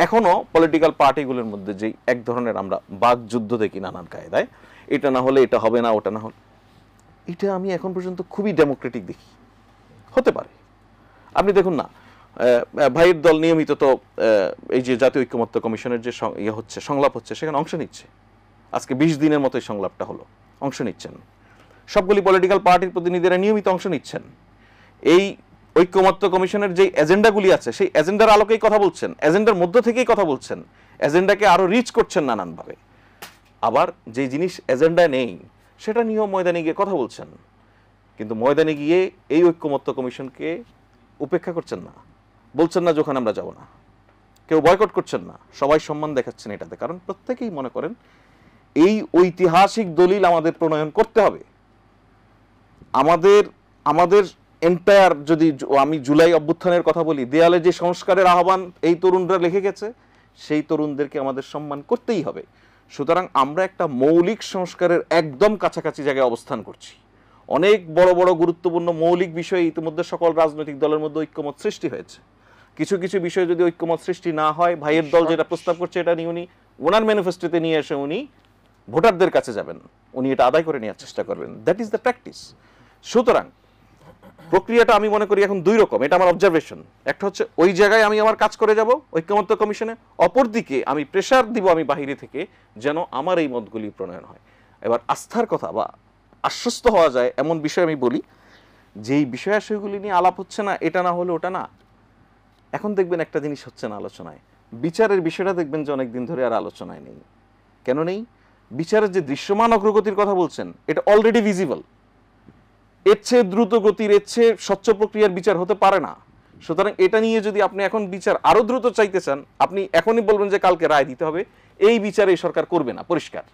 এখনো পলিটিক্যাল পার্টিগুলোর মধ্যে যেই এক ধরনের আমরা বাকযুদ্ধ দেখি নানান কায়দায়, এটা না হলে এটা হবে না, ওটা না হলে, এটা আমি এখন পর্যন্ত খুবই ডেমোক্রেটিক দেখি। হতে পারে, আপনি দেখুন না, ভাইয়ের দল নিয়মিত তো এই যে জাতীয় ঐক্যমত্য কমিশনের যে ইয়ে হচ্ছে, সংলাপ হচ্ছে, সেখানে অংশ নিচ্ছে। আজকে 20 দিনের মতো এই সংলাপটা হলো, অংশ নিচ্ছেন সবগুলি পলিটিক্যাল পার্টির প্রতিনিধিরা, নিয়মিত অংশ নিচ্ছেন। এই ঐক্যমত্য কমিশনের যে এজেন্ডাগুলি আছে, সেই এজেন্ডার আলোকেই কথা বলছেন, এজেন্ডার মধ্য থেকেই কথা বলছেন, এজেন্ডাকে আরো রিচ করছেন নানানভাবে। আবার যে জিনিস এজেন্ডায় নেই, সেটা নিয়েও ময়দানে গিয়ে কথা বলছেন। কিন্তু ময়দানে গিয়ে এই ঐক্যমত্য কমিশনকে উপেক্ষা করছেন না, বলছেন না যে ওখানে আমরা যাব না, কেউ বয়কট করছেন না, সবাই সম্মান দেখাচ্ছেন এটাতে। কারণ প্রত্যেকেই মনে করেন এই ঐতিহাসিক দলিল আমাদের প্রণয়ন করতে হবে। আমাদের এন্টায়ার, যদি আমি জুলাই অভ্যুত্থানের কথা বলি, দেয়ালে যে সংস্কারের আহ্বান এই তরুণরা লিখে গেছে, সেই তরুণদেরকে আমাদের সম্মান করতেই হবে। সুতরাং আমরা একটা মৌলিক সংস্কারের একদম কাছাকাছি জায়গায় অবস্থান করছি। অনেক বড় বড় গুরুত্বপূর্ণ মৌলিক বিষয়ে ইতিমধ্যে সকল রাজনৈতিক দলের মধ্যে ঐক্যমত সৃষ্টি হয়েছে। কিছু কিছু বিষয়ে যদি ঐক্যমত সৃষ্টি না হয়, ভাইয়ের দল যেটা প্রস্তাব করছে, এটা নিয়ে উনি ওনার ম্যানিফেস্টোতে নিয়ে এসে উনি ভোটারদের কাছে যাবেন, উনি এটা আদায় করে নেওয়ার চেষ্টা করবেন। That is the practice. সুতরাং প্রক্রিয়াটা আমি মনে করি এখন দুই রকম, এটা আমার অবজারভেশন। একটা হচ্ছে ওই জায়গায় আমি আমার কাজ করে যাব ঐক্যমত্য কমিশনে, অপরদিকে আমি প্রেসার দিব আমি বাহিরে থেকে, যেন আমার এই মতগুলি প্রণয়ন হয়। এবার আস্থার কথা বা আশ্বস্ত হওয়া যায় এমন বিষয় আমি বলি, যেই বিষয়াশয়গুলি নিয়ে আলাপ হচ্ছে না, এটা না হলে ওটা না। এখন দেখবেন একটা জিনিস হচ্ছে না আলোচনায়, বিচারের বিষয়টা দেখবেন যে অনেকদিন ধরে আর আলোচনায় নেই। কেন নেই? বিচারের যে দৃশ্যমান অগ্রগতির কথা বলছেন, এটা অলরেডি ভিজিবল। এর চেয়ে দ্রুত গতির, এর চেয়ে স্বচ্ছ প্রক্রিয়ার বিচার হতে পারে না। সুতরাং এটা নিয়ে যদি আপনি এখন বিচার আরো দ্রুত চাইতে চান, আপনি এখনই বলবেন যে কালকে রায় দিতে হবে, এই বিচার এই সরকার করবে না। পরিষ্কার,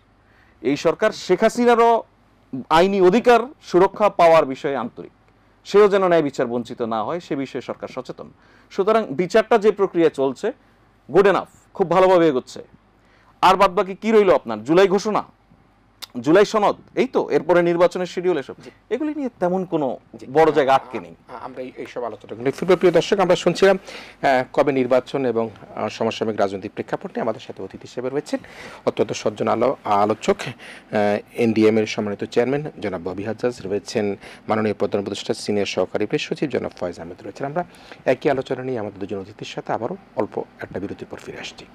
এই সরকার শেখ হাসিনারও আইনি অধিকার সুরক্ষা পাওয়ার বিষয়ে আন্তরিক, সেও যেন ন্যায় বিচার বঞ্চিত না হয় সে বিষয়ে সরকার সচেতন। সুতরাং বিচারটা যে প্রক্রিয়া চলছে, গুড এনাফ, খুব ভালোভাবে এগোচ্ছে। আর বাদ বাকি কি রইল আপনার? জুলাই ঘোষণা, জুলাই সনদ, এই তো, এরপরে নির্বাচনের শিডিউল, এসব এগুলি নিয়ে তেমন কোনো বড় জায়গা আটকে নেই। আমরা এইসব আলোচনাগুলো প্রিয় দর্শক, আমরা শুনছিলাম কবে নির্বাচন এবং সমসাময়িক রাজনৈতিক প্রেক্ষাপট নিয়ে। আমাদের সাথে অতিথি হিসেবে রয়েছেন অত্যন্ত সজ্জন আলোচক, এনডিএম এর সম্মানিত চেয়ারম্যান জনাব ববি হাজ্জাজ, রয়েছেন মাননীয় প্রধান উপদেষ্টা সিনিয়র সহকারী প্রেস সচিব জনাব ফয়েজ আহমেদ রয়েছেন। আমরা একই আলোচনা নিয়ে আমাদের দুজন অতিথির সাথে আবারও অল্প একটা বিরতির পর ফিরে আসছি।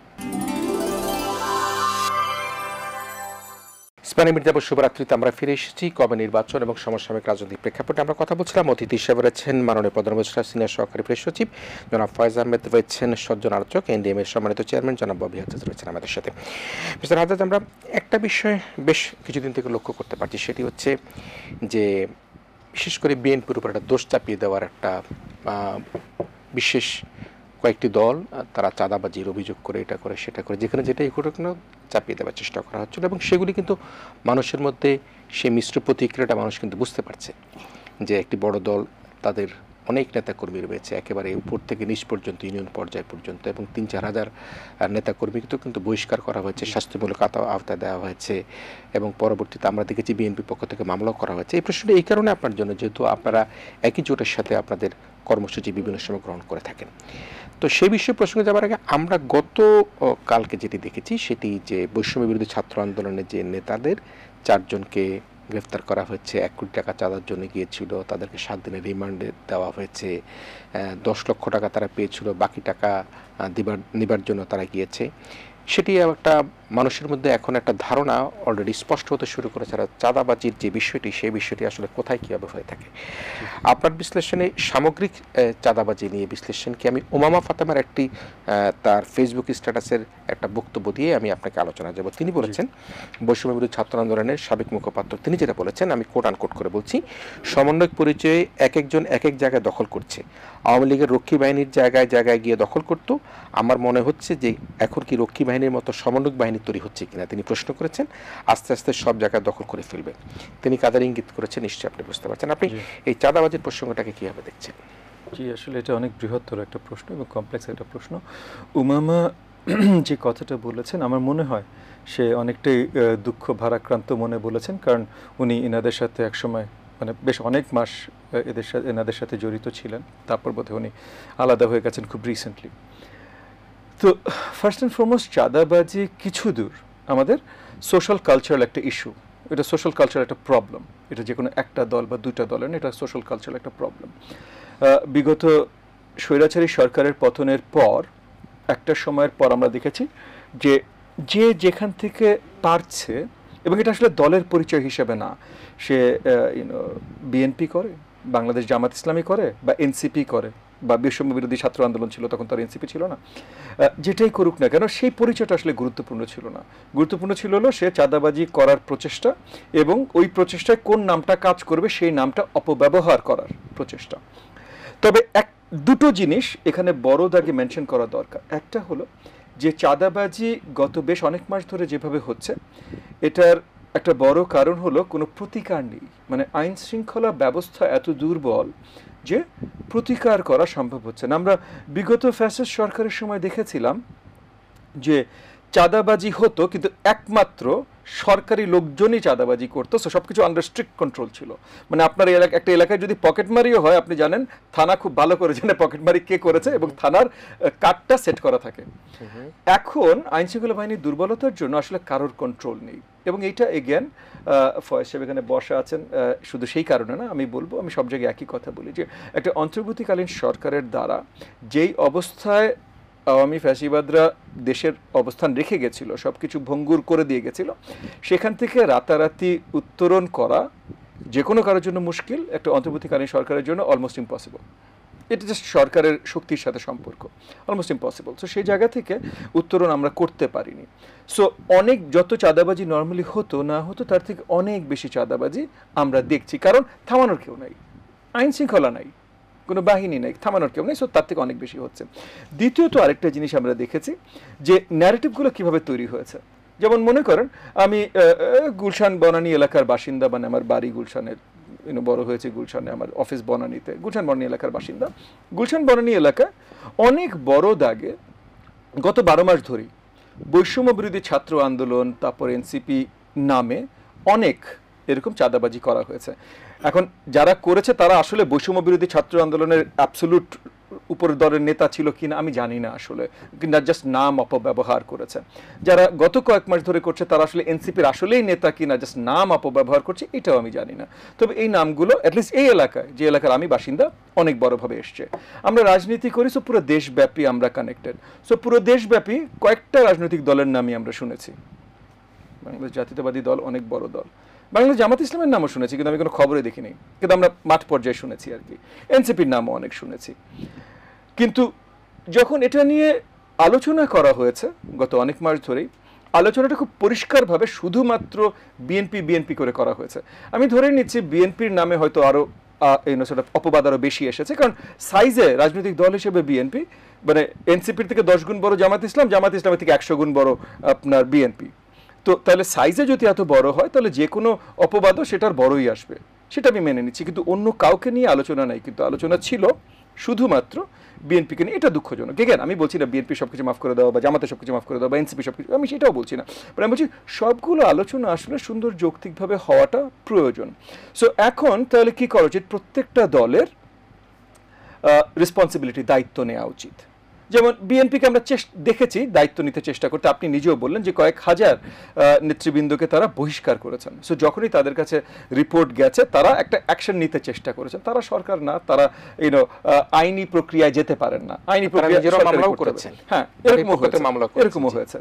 ইসমানী মির্জাপুর শুভরাত্রিতে আমরা ফিরে এসেছি। কবে নির্বাচন এবং সমসাময়িক রাজনৈতিক প্রেক্ষাপটে আমরা কথা বলছিলাম। অতিথি হিসেবে রয়েছেন মাননীয় প্রধান উপদেষ্টা সিনিয়র সহকারী প্রেস সচিব জনাব ফয়েজ আহমেদ, রয়েছেন সজ্জন আলোচক, এনডিএম এর সম্মানিত চেয়ারম্যান জনাব ববি হাজ্জাজ রয়েছেন আমাদের সাথে। মিস্টার হাজ্জাজ, আমরা একটা বিষয় বেশ কিছুদিন থেকে লক্ষ্য করতে পারছি, সেটি হচ্ছে যে বিশেষ করে বিএনপির উপর একটা দোষ চাপিয়ে দেওয়ার একটা বিশেষ কয়েকটি দল, তারা চাঁদাবাজির অভিযোগ করে, এটা করে সেটা করে, যেখানে যেটা ঘটনা চাপিয়ে দেওয়ার চেষ্টা করা হচ্ছিল। এবং সেগুলি কিন্তু মানুষের মধ্যে সেই মিশ্র প্রতিক্রিয়াটা মানুষ কিন্তু বুঝতে পারছে যে একটি বড় দল, তাদের অনেক নেতাকর্মী রয়েছে একেবারে উপর থেকে নিচ পর্যন্ত, ইউনিয়ন পর্যায় পর্যন্ত, এবং 3-4 হাজার নেতাকর্মীকে কিন্তু বহিষ্কার করা হয়েছে, শাস্তিমূলক আওতায় দেওয়া হয়েছে, এবং পরবর্তীতে আমরা দেখেছি বিএনপির পক্ষ থেকে মামলাও করা হয়েছে। এই প্রশ্নটা এই কারণে আপনার জন্য, যেহেতু আপনারা একই জোটের সাথে আপনাদের কর্মসূচি বিভিন্ন সময় গ্রহণ করে থাকেন। তো সেই বিষয়ে প্রসঙ্গে যাওয়ার আগে আমরা গত কালকে যেটি দেখেছি, সেটি যে বৈষম্য বিরোধী ছাত্র আন্দোলনের যে নেতাদের 4 জনকে গ্রেফতার করা হয়েছে, 1 কোটি টাকা চাঁদার জন্য গিয়েছিল, তাদেরকে 7 দিনের রিমান্ডে দেওয়া হয়েছে, 10 লক্ষ টাকা তারা পেয়েছিল, বাকি টাকা নিবার জন্য তারা গিয়েছে। সেটি একটা মানুষের মধ্যে এখন একটা ধারণা অলরেডি স্পষ্ট হতে শুরু করেছে, চাঁদাবাজির যে বিষয়টি, সেই বিষয়টি আসলে কোথায় কীভাবে হয়ে থাকে। আপনার বিশ্লেষণে সামগ্রিক চাঁদাবাজি নিয়ে বিশ্লেষণ কি, আমি উমামা ফাতেমার একটি তার ফেসবুক স্ট্যাটাসের একটা বক্তব্য দিয়ে আমি আপনাকে আলোচনা যাব। তিনি বলেছেন, বৈষম্য বিরোধী ছাত্র আন্দোলনের সাবেক মুখপাত্র, তিনি যেটা বলেছেন, আমি কোট আনকোট করে বলছি, সমন্বয়ক পরিচয়ে এক একজন এক এক জায়গায় দখল করছে। আওয়ামী লীগের রক্ষী বাহিনীর জায়গায় জায়গায় গিয়ে দখল করত। আমার মনে হচ্ছে যে এখন কি রক্ষী বাহিনীর মতো সমন্বয়ক বাহিনী তৈরি হচ্ছে কিনা, তিনি প্রশ্ন করেছেন। আস্তে আস্তে সব জায়গায় দখল করে ফেলবে। তিনি কাদের ইঙ্গিত করেছেন নিশ্চয়ই আপনি বুঝতে পারছেন। আপনি এই চাঁদাবাজির প্রসঙ্গটাকে কিভাবে দেখছেন? জি, আসলে এটা অনেক বৃহত্তর একটা প্রশ্ন এবং কমপ্লেক্স একটা প্রশ্ন। উমামা যে কথাটা বলেছেন আমার মনে হয় সে অনেকটাই দুঃখ ভারাক্রান্ত মনে বলেছেন, কারণ উনি এনাদের সাথে একসময় মানে বেশ অনেক মাস এনাদের সাথে জড়িত ছিলেন, তারপর বোধহয় উনি আলাদা হয়ে গেছেন খুব রিসেন্টলি। তো ফার্স্ট অ্যান্ড ফরমোস্ট চাঁদাবাজি কিছু দূর আমাদের সোশ্যাল কালচারাল একটা ইস্যু, এটা সোশ্যাল কালচারাল একটা প্রবলেম, এটা যে কোনো একটা দল বা দুটা দলের না, এটা সোশ্যাল কালচারাল একটা প্রবলেম। বিগত স্বৈরাচারী সরকারের পতনের পর একটা সময়ের পর আমরা দেখেছি যে যে যেখান থেকে পারছে, এবং এটা আসলে দলের পরিচয় হিসেবে না, সে বিএনপি করে, বাংলাদেশ জামাত ইসলামী করে, বা এনসিপি করে, বা বৈষম্য বিরোধী ছাত্র আন্দোলন ছিল, তখন তার এনসিপি ছিল না, যেটাই করুক না কেন সেই পরিচয়টা আসলে গুরুত্বপূর্ণ ছিল না। গুরুত্বপূর্ণ ছিল হলো সে চাঁদাবাজি করার প্রচেষ্টা, এবং ওই প্রচেষ্টায় কোন নামটা কাজ করবে সেই নামটা অপব্যবহার করার প্রচেষ্টা। তবে দুটো জিনিস এখানে বড় দাগে মেনশন করা দরকার। একটা হলো যে চাঁদাবাজি গত বেশ অনেক মাস ধরে যেভাবে হচ্ছে, এটার একটা বড় কারণ হলো কোনো প্রতিকার নেই, মানে আইন শৃঙ্খলা ব্যবস্থা এত দুর্বল যে প্রতিকার করা সম্ভব হচ্ছে না। আমরা বিগত ফ্যাসিস্ট সরকারের সময় দেখেছিলাম যে চাঁদাবাজি হতো, কিন্তু একমাত্র সরকারি লোকজনই চাঁদাবাজি করতো, সব কিছু আন্ডার স্ট্রিক্ট কন্ট্রোল ছিল। মানে আপনার একটা এলাকায় যদি পকেটমারিও হয়, আপনি জানেন থানা খুব ভালো করে জানে পকেটমারি কে করেছে, এবং থানার কার্ডটা সেট করা থাকে। এখন আইনশৃঙ্খলা বাহিনীর দুর্বলতার জন্য আসলে কারোর কন্ট্রোল নেই, এবং এইটা এগেন ফয়েজ সাহেব এখানে বসা আছেন শুধু সেই কারণে না, আমি বলবো, আমি সব জায়গায় একই কথা বলি যে একটা অন্তর্বর্তীকালীন সরকারের দ্বারা যেই অবস্থায় আওয়ামী ফ্যাসিবাদরা দেশের অবস্থান রেখে গেছিল, সব কিছু ভঙ্গুর করে দিয়ে গেছিল, সেখান থেকে রাতারাতি উত্তরণ করা যে কোনো কারোর জন্য মুশকিল, একটা অন্তর্বর্তীকালীন সরকারের জন্য অলমোস্ট ইম্পসিবল। এটা জাস্ট সরকারের শক্তির সাথে সম্পর্ক, অলমোস্ট ইম্পসিবল। সো সেই জায়গা থেকে উত্তরণ আমরা করতে পারিনি। সো অনেক যত চাঁদাবাজি নর্মালি হতো না হতো, তার থেকে অনেক বেশি চাঁদাবাজি আমরা দেখছি, কারণ থামানোর কেউ নাই, আইন শৃঙ্খলা নাই, কোনো বাহিনী নেই, থামানোর কেউ নেই, সো তার থেকে অনেক বেশি হচ্ছে। দ্বিতীয়ত আরেকটা জিনিস আমরা দেখেছি যে ন্যারেটিভগুলো কিভাবে তৈরি হয়েছে। যেমন মনে করেন আমি গুলশান বনানী এলাকার বাসিন্দা, মানে আমার বাড়ি গুলশানের, বড় হয়েছে গুলশানে, আমার অফিস বনানীতে, গুলশান বনানী এলাকার বাসিন্দা। গুলশান বনানী এলাকা অনেক বড় দাগে গত 12 মাস ধরেই বৈষম্য বিরোধী ছাত্র আন্দোলন, তারপর এনসিপি নামে অনেক এরকম চাঁদাবাজি করা হয়েছে। এখন যারা করেছে তারা আসলে বৈষম্য বিরোধী ছাত্র আন্দোলনের অ্যাবসলুট উপরের দলের নেতা ছিল কিনা আমি জানি না, আসলে কিনা জাস্ট নাম অপব্যবহার করেছে। যারা গত কয়েক মাস ধরে করছে তারা আসলে এনসিপির আসলেই নেতা কিনা জাস্ট নাম অপব্যবহার করছে এটাও আমি জানি না। তবে এই নামগুলো অ্যাটলিস্ট এই এলাকায়, যে এলাকার আমি বাসিন্দা, অনেক বড়ভাবে এসছে। আমরা রাজনীতি করি, সো পুরো দেশব্যাপী আমরা কানেক্টেড। সো পুরো দেশব্যাপী কয়েকটা রাজনৈতিক দলের নামই আমরা শুনেছি। বাংলাদেশ জাতীয়তাবাদী দল অনেক বড় দল, বাংলাদেশ জামাত ইসলামের নামও শুনেছি, কিন্তু আমি কোনো খবরে দেখিনি, কিন্তু আমরা মাঠ পর্যায়ে শুনেছি আর কি। এনসিপির নামও অনেক শুনেছি। কিন্তু যখন এটা নিয়ে আলোচনা করা হয়েছে গত অনেক মাস ধরেই, আলোচনাটা খুব পরিষ্কারভাবে শুধুমাত্র বিএনপি করে করা হয়েছে। আমি ধরে নিচ্ছি বিএনপির নামে হয়তো আরও অপবাদ আরও বেশি এসেছে, কারণ সাইজে রাজনৈতিক দল হিসেবে বিএনপি, মানে এনসিপির থেকে 10 গুণ বড় জামাত ইসলামের থেকে 100 গুণ বড় আপনার বিএনপি। তো তাহলে সাইজে যদি এত বড় হয়, তাহলে যে কোনো অপবাদও সেটার বড়ই আসবে, সেটা আমি মেনে নিচ্ছি। কিন্তু অন্য কাউকে নিয়ে আলোচনা নাই, কিন্তু আলোচনা ছিল শুধুমাত্র বিএনপিকে নিয়ে। এটা দুঃখজনক। এগেন আমি বলছি না বিএনপি সবকিছু মাফ করে দেওয়া, বা জামাতে সবকিছু মাফ করে দেওয়া, বা এনসিপি সবকিছু, আমি সেটাও বলছি না। আমি বলছি সবগুলো আলোচনা আসলে সুন্দর যৌক্তিকভাবে হওয়াটা প্রয়োজন। সো এখন তাহলে কি করা উচিত? প্রত্যেকটা দলের রেসপন্সিবিলিটি, দায়িত্ব নেওয়া উচিত। যেমন বিএনপিকে আমরা দেখেছি দায়িত্ব নিতে চেষ্টা করতে, আপনি নিজেও বললেন যে কয়েক হাজার নেতৃবৃন্দকে তারা বহিষ্কার করেছেন। সো যখনই তাদের কাছে রিপোর্ট গেছে তারা একটা অ্যাকশন নিতে চেষ্টা করেছেন। তারা সরকার না, তারা আইনি প্রক্রিয়ায় যেতে পারেন না, আইনি প্রক্রিয়া মামলাও করেছেন। হ্যাঁ, এরকমও হয়েছে।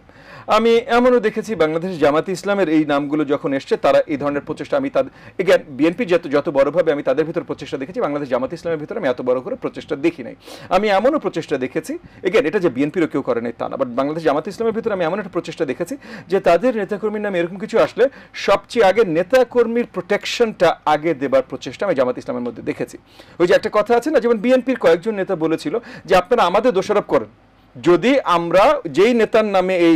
আমি এমনও দেখেছি বাংলাদেশ জামাত ইসলামের এই নামগুলো যখন এসছে, তারা এই ধরনের প্রচেষ্টা, আমি তাদের এগেন বিএনপি যত বড়ভাবে আমি তাদের ভিতরে প্রচেষ্টা দেখেছি, বাংলাদেশ জামাত ইসলামের ভিতরে আমি এত বড় করে প্রচেষ্টা দেখি নাই। আমি এমনও প্রচেষ্টা দেখেছি, এগেন এটা যে বিএনপিরও কেউ করে নাই তা না, বাট বাংলাদেশ জামাত ইসলামের ভিতরে আমি এমন একটা প্রচেষ্টা দেখেছি যে তাদের নেতাকর্মীর নামে এরকম কিছু আসলে সবচেয়ে আগে নেতাকর্মীর প্রোটেকশনটা আগে দেবার প্রচেষ্টা আমি জামাত ইসলামের মধ্যে দেখেছি। ওই যে একটা কথা আছে না, যেমন বিএনপির কয়েকজন নেতা বলেছিল যে আপনারা আমাদের দোষারোপ করেন, যদি আমরা যেই নেতার নামে এই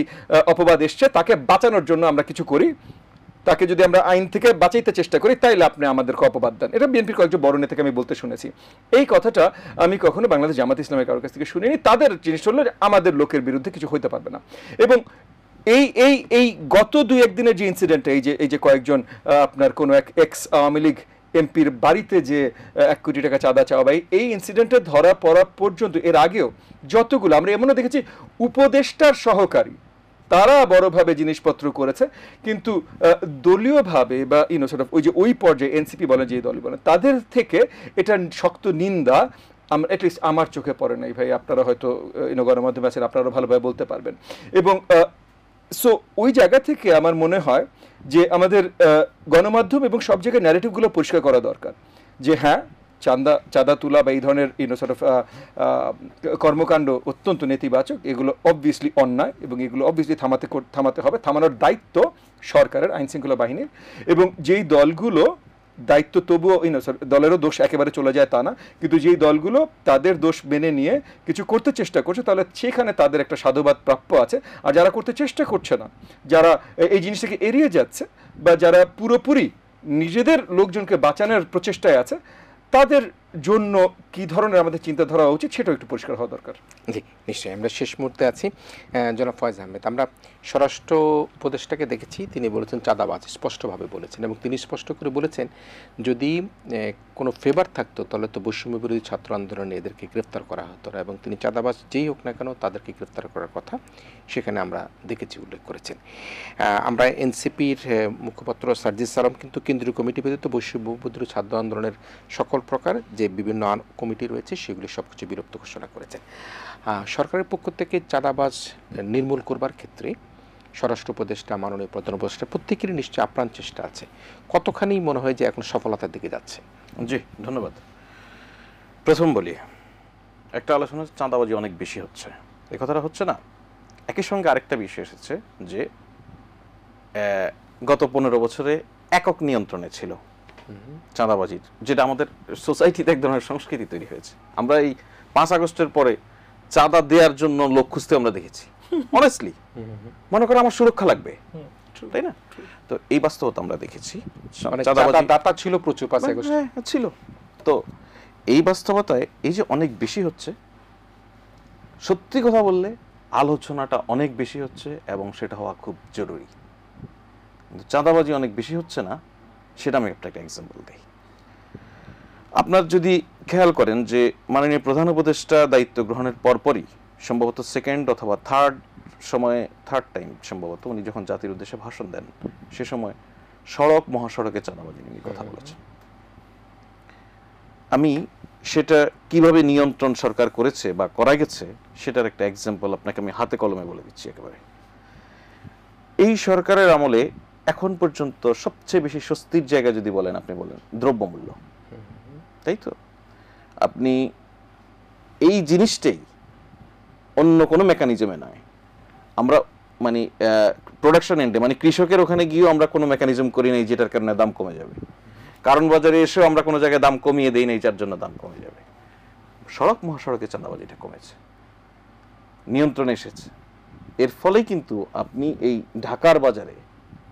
অপবাদ এসছে তাকে বাঁচানোর জন্য আমরা কিছু করি, তাকে যদি আমরা আইন থেকে বাঁচাইতে চেষ্টা করি তাইলে আপনি আমাদেরকে অপবাদ দেন। এটা বিএনপির কয়েকজন বড় নেতাকে আমি বলতে শুনেছি। এই কথাটা আমি কখনো বাংলাদেশ জামাত ইসলামের কারোর কাছ থেকে শুনিনি। তাদের জিনিস হলো যে আমাদের লোকের বিরুদ্ধে কিছু হইতে পারবে না। এবং এই গত 2-1 দিনের যে ইনসিডেন্ট, এই যে কয়েকজন আপনার কোনো এক এক্স আওয়ামী লীগ এমপির বাড়িতে যে 1 কোটি টাকা চাঁদা চাওয়া, এই ইনসিডেন্টে ধরা পড়া পর্যন্ত এর আগেও যতগুলো আমরা এমনও দেখেছি উপদেষ্টার সহকারী তারা বড়ভাবে জিনিসপত্র করেছে, কিন্তু দলীয়ভাবে বা ওই পর্যায়ে এনসিপি বলেন, যে দলই বলেন, তাদের থেকে এটা শক্ত নিন্দা অ্যাটলিস্ট আমার চোখে পড়ে নাই ভাই। আপনারা হয়তো গণমাধ্যমে আছেন, আপনারা ভালোভাবে বলতে পারবেন। এবং সো ওই জায়গা থেকে আমার মনে হয় যে আমাদের গণমাধ্যম এবং সব জায়গায় ন্যারেটিভগুলো পরিষ্কার করা দরকার, যে হ্যাঁ চাঁদা তোলা বা এই ধরনের কর্মকাণ্ড অত্যন্ত নেতিবাচক, এগুলো অবভিয়াসলি অন্যায় এবং এগুলো অবভিয়াসলি থামাতে হবে। থামানোর দায়িত্ব সরকারের, আইন শৃঙ্খলা বাহিনীর। এবং যেই দলগুলো দায়িত্ব তবুও দলেরও দোষ একেবারে চলে যায় তা না, কিন্তু যেই দলগুলো তাদের দোষ মেনে নিয়ে কিছু করতে চেষ্টা করছে তাহলে সেখানে তাদের একটা সাধুবাদ প্রাপ্য আছে। আর যারা করতে চেষ্টা করছে না, যারা এই জিনিসটাকে এড়িয়ে যাচ্ছে বা যারা পুরোপুরি নিজেদের লোকজনকে বাঁচানোর প্রচেষ্টায় আছে, তাদের জন্য কি ধরনের আমাদের চিন্তাধারা উচিত সেটাও একটু পরিষ্কার হওয়া দরকার। জি নিশ্চয়ই। আমরা শেষ মুহূর্তে আছি। জনাব ফয়েজ আহমেদ, আমরা স্বরাষ্ট্র উপদেষ্টাকে দেখেছি, তিনি বলেছেন চাঁদাবাজ, স্পষ্টভাবে বলেছেন। এবং তিনি স্পষ্ট করে বলেছেন যদি কোনো ফেভার থাকতো তাহলে তো বৈষম্য বিরোধী ছাত্র আন্দোলনে এদেরকে গ্রেফতার করা হতো না, এবং তিনি চাঁদাবাজ যেই হোক না কেন তাদেরকে গ্রেফতার করার কথা সেখানে আমরা দেখেছি, উল্লেখ করেছেন। আমরা এনসিপির মুখপাত্র সার্জিস সালাম কিন্তু কেন্দ্রীয় কমিটি ব্যতীত বৈষম্য বিরোধী ছাত্র আন্দোলনের সকল প্রকার যে বিভিন্ন কমিটি রয়েছে সেগুলি সব কিছু বিলুপ্ত ঘোষণা করেছেন। সরকারের পক্ষ থেকে চাঁদাবাজ নির্মূল করবার ক্ষেত্রে স্বরাষ্ট্র উপদেষ্টা, মাননীয় প্রধান উপদেষ্টা প্রত্যেকেরই নিশ্চয়ই আপ্রাণ চেষ্টা আছে। কতখানি মনে হয় যে এখন সফলতার দিকে যাচ্ছে? জি ধন্যবাদ। প্রথম বলি, একটা আলোচনা চাঁদাবাজি অনেক বেশি হচ্ছে, এই কথাটা হচ্ছে না। একই সঙ্গে আরেকটা বিষয় এসেছে যে গত 15 বছরে একক নিয়ন্ত্রণে ছিল চাঁদাবাজির, যেটা আমাদের সোসাইটিতে এক ধরনের সংস্কৃতি তৈরি হয়েছে। আমরা এই 5 আগস্টের পরে চাঁদা দেওয়ার জন্য লোক খুঁজতে আমরা দেখেছি। অনেস্টলি মনে করো আমার সুরক্ষা লাগবে, তাই না? তো এই বাস্তবতা আমরা দেখেছি। দাতা ছিল প্রচুর 5 আগস্ট ছিল। তো এই বাস্তবতায় এই যে অনেক বেশি হচ্ছে, সত্যি কথা বললে আলোচনাটা অনেক বেশি হচ্ছে এবং সেটা হওয়া খুব জরুরি। চাঁদাবাজি অনেক বেশি হচ্ছে না, সেটা আমি একটা এক্সাম্পল দিই। আপনার যদি খেয়াল করেন যে মাননীয় প্রধান উপদেষ্টা দায়িত্ব গ্রহণের পরপরই সম্ভবত সেকেন্ড অথবা থার্ড টাইম সম্ভবত উনি যখন জাতির উদ্দেশ্যে ভাষণ দেন, সে সময় সড়ক মহাসড়কে চাঁদাবাজি নিয়ে কথা বলেছেন। আমি সেটা কিভাবে নিয়ন্ত্রণ সরকার করেছে বা করা গেছে সেটার একটা এক্সাম্পল আপনাকে আমি হাতে কলমে বলে দিচ্ছি একেবারে। এই সরকারের আমলে এখন পর্যন্ত সবচেয়ে বেশি স্বস্তির জায়গা যদি বলেন, আপনি বলেন দ্রব্যমূল্য, তাই তো? আপনি এই জিনিসটাই অন্য কোনো মেকানিজমে নয়, আমরা মানে প্রোডাকশন এন্ডে মানে কৃষকের ওখানে গিয়েও আমরা কোনো মেকানিজম করি নাই যেটার কারণে দাম কমে যাবে। কারণ বাজারে এসেও আমরা কোনো জায়গায় দাম কমিয়ে দেই নাই যার জন্য দাম কমে যাবে। সড়ক মহাসড়কে চাঁদাবাজিটা কমেছে, নিয়ন্ত্রণে এসেছে। এর ফলে কিন্তু আপনি এই ঢাকার বাজারে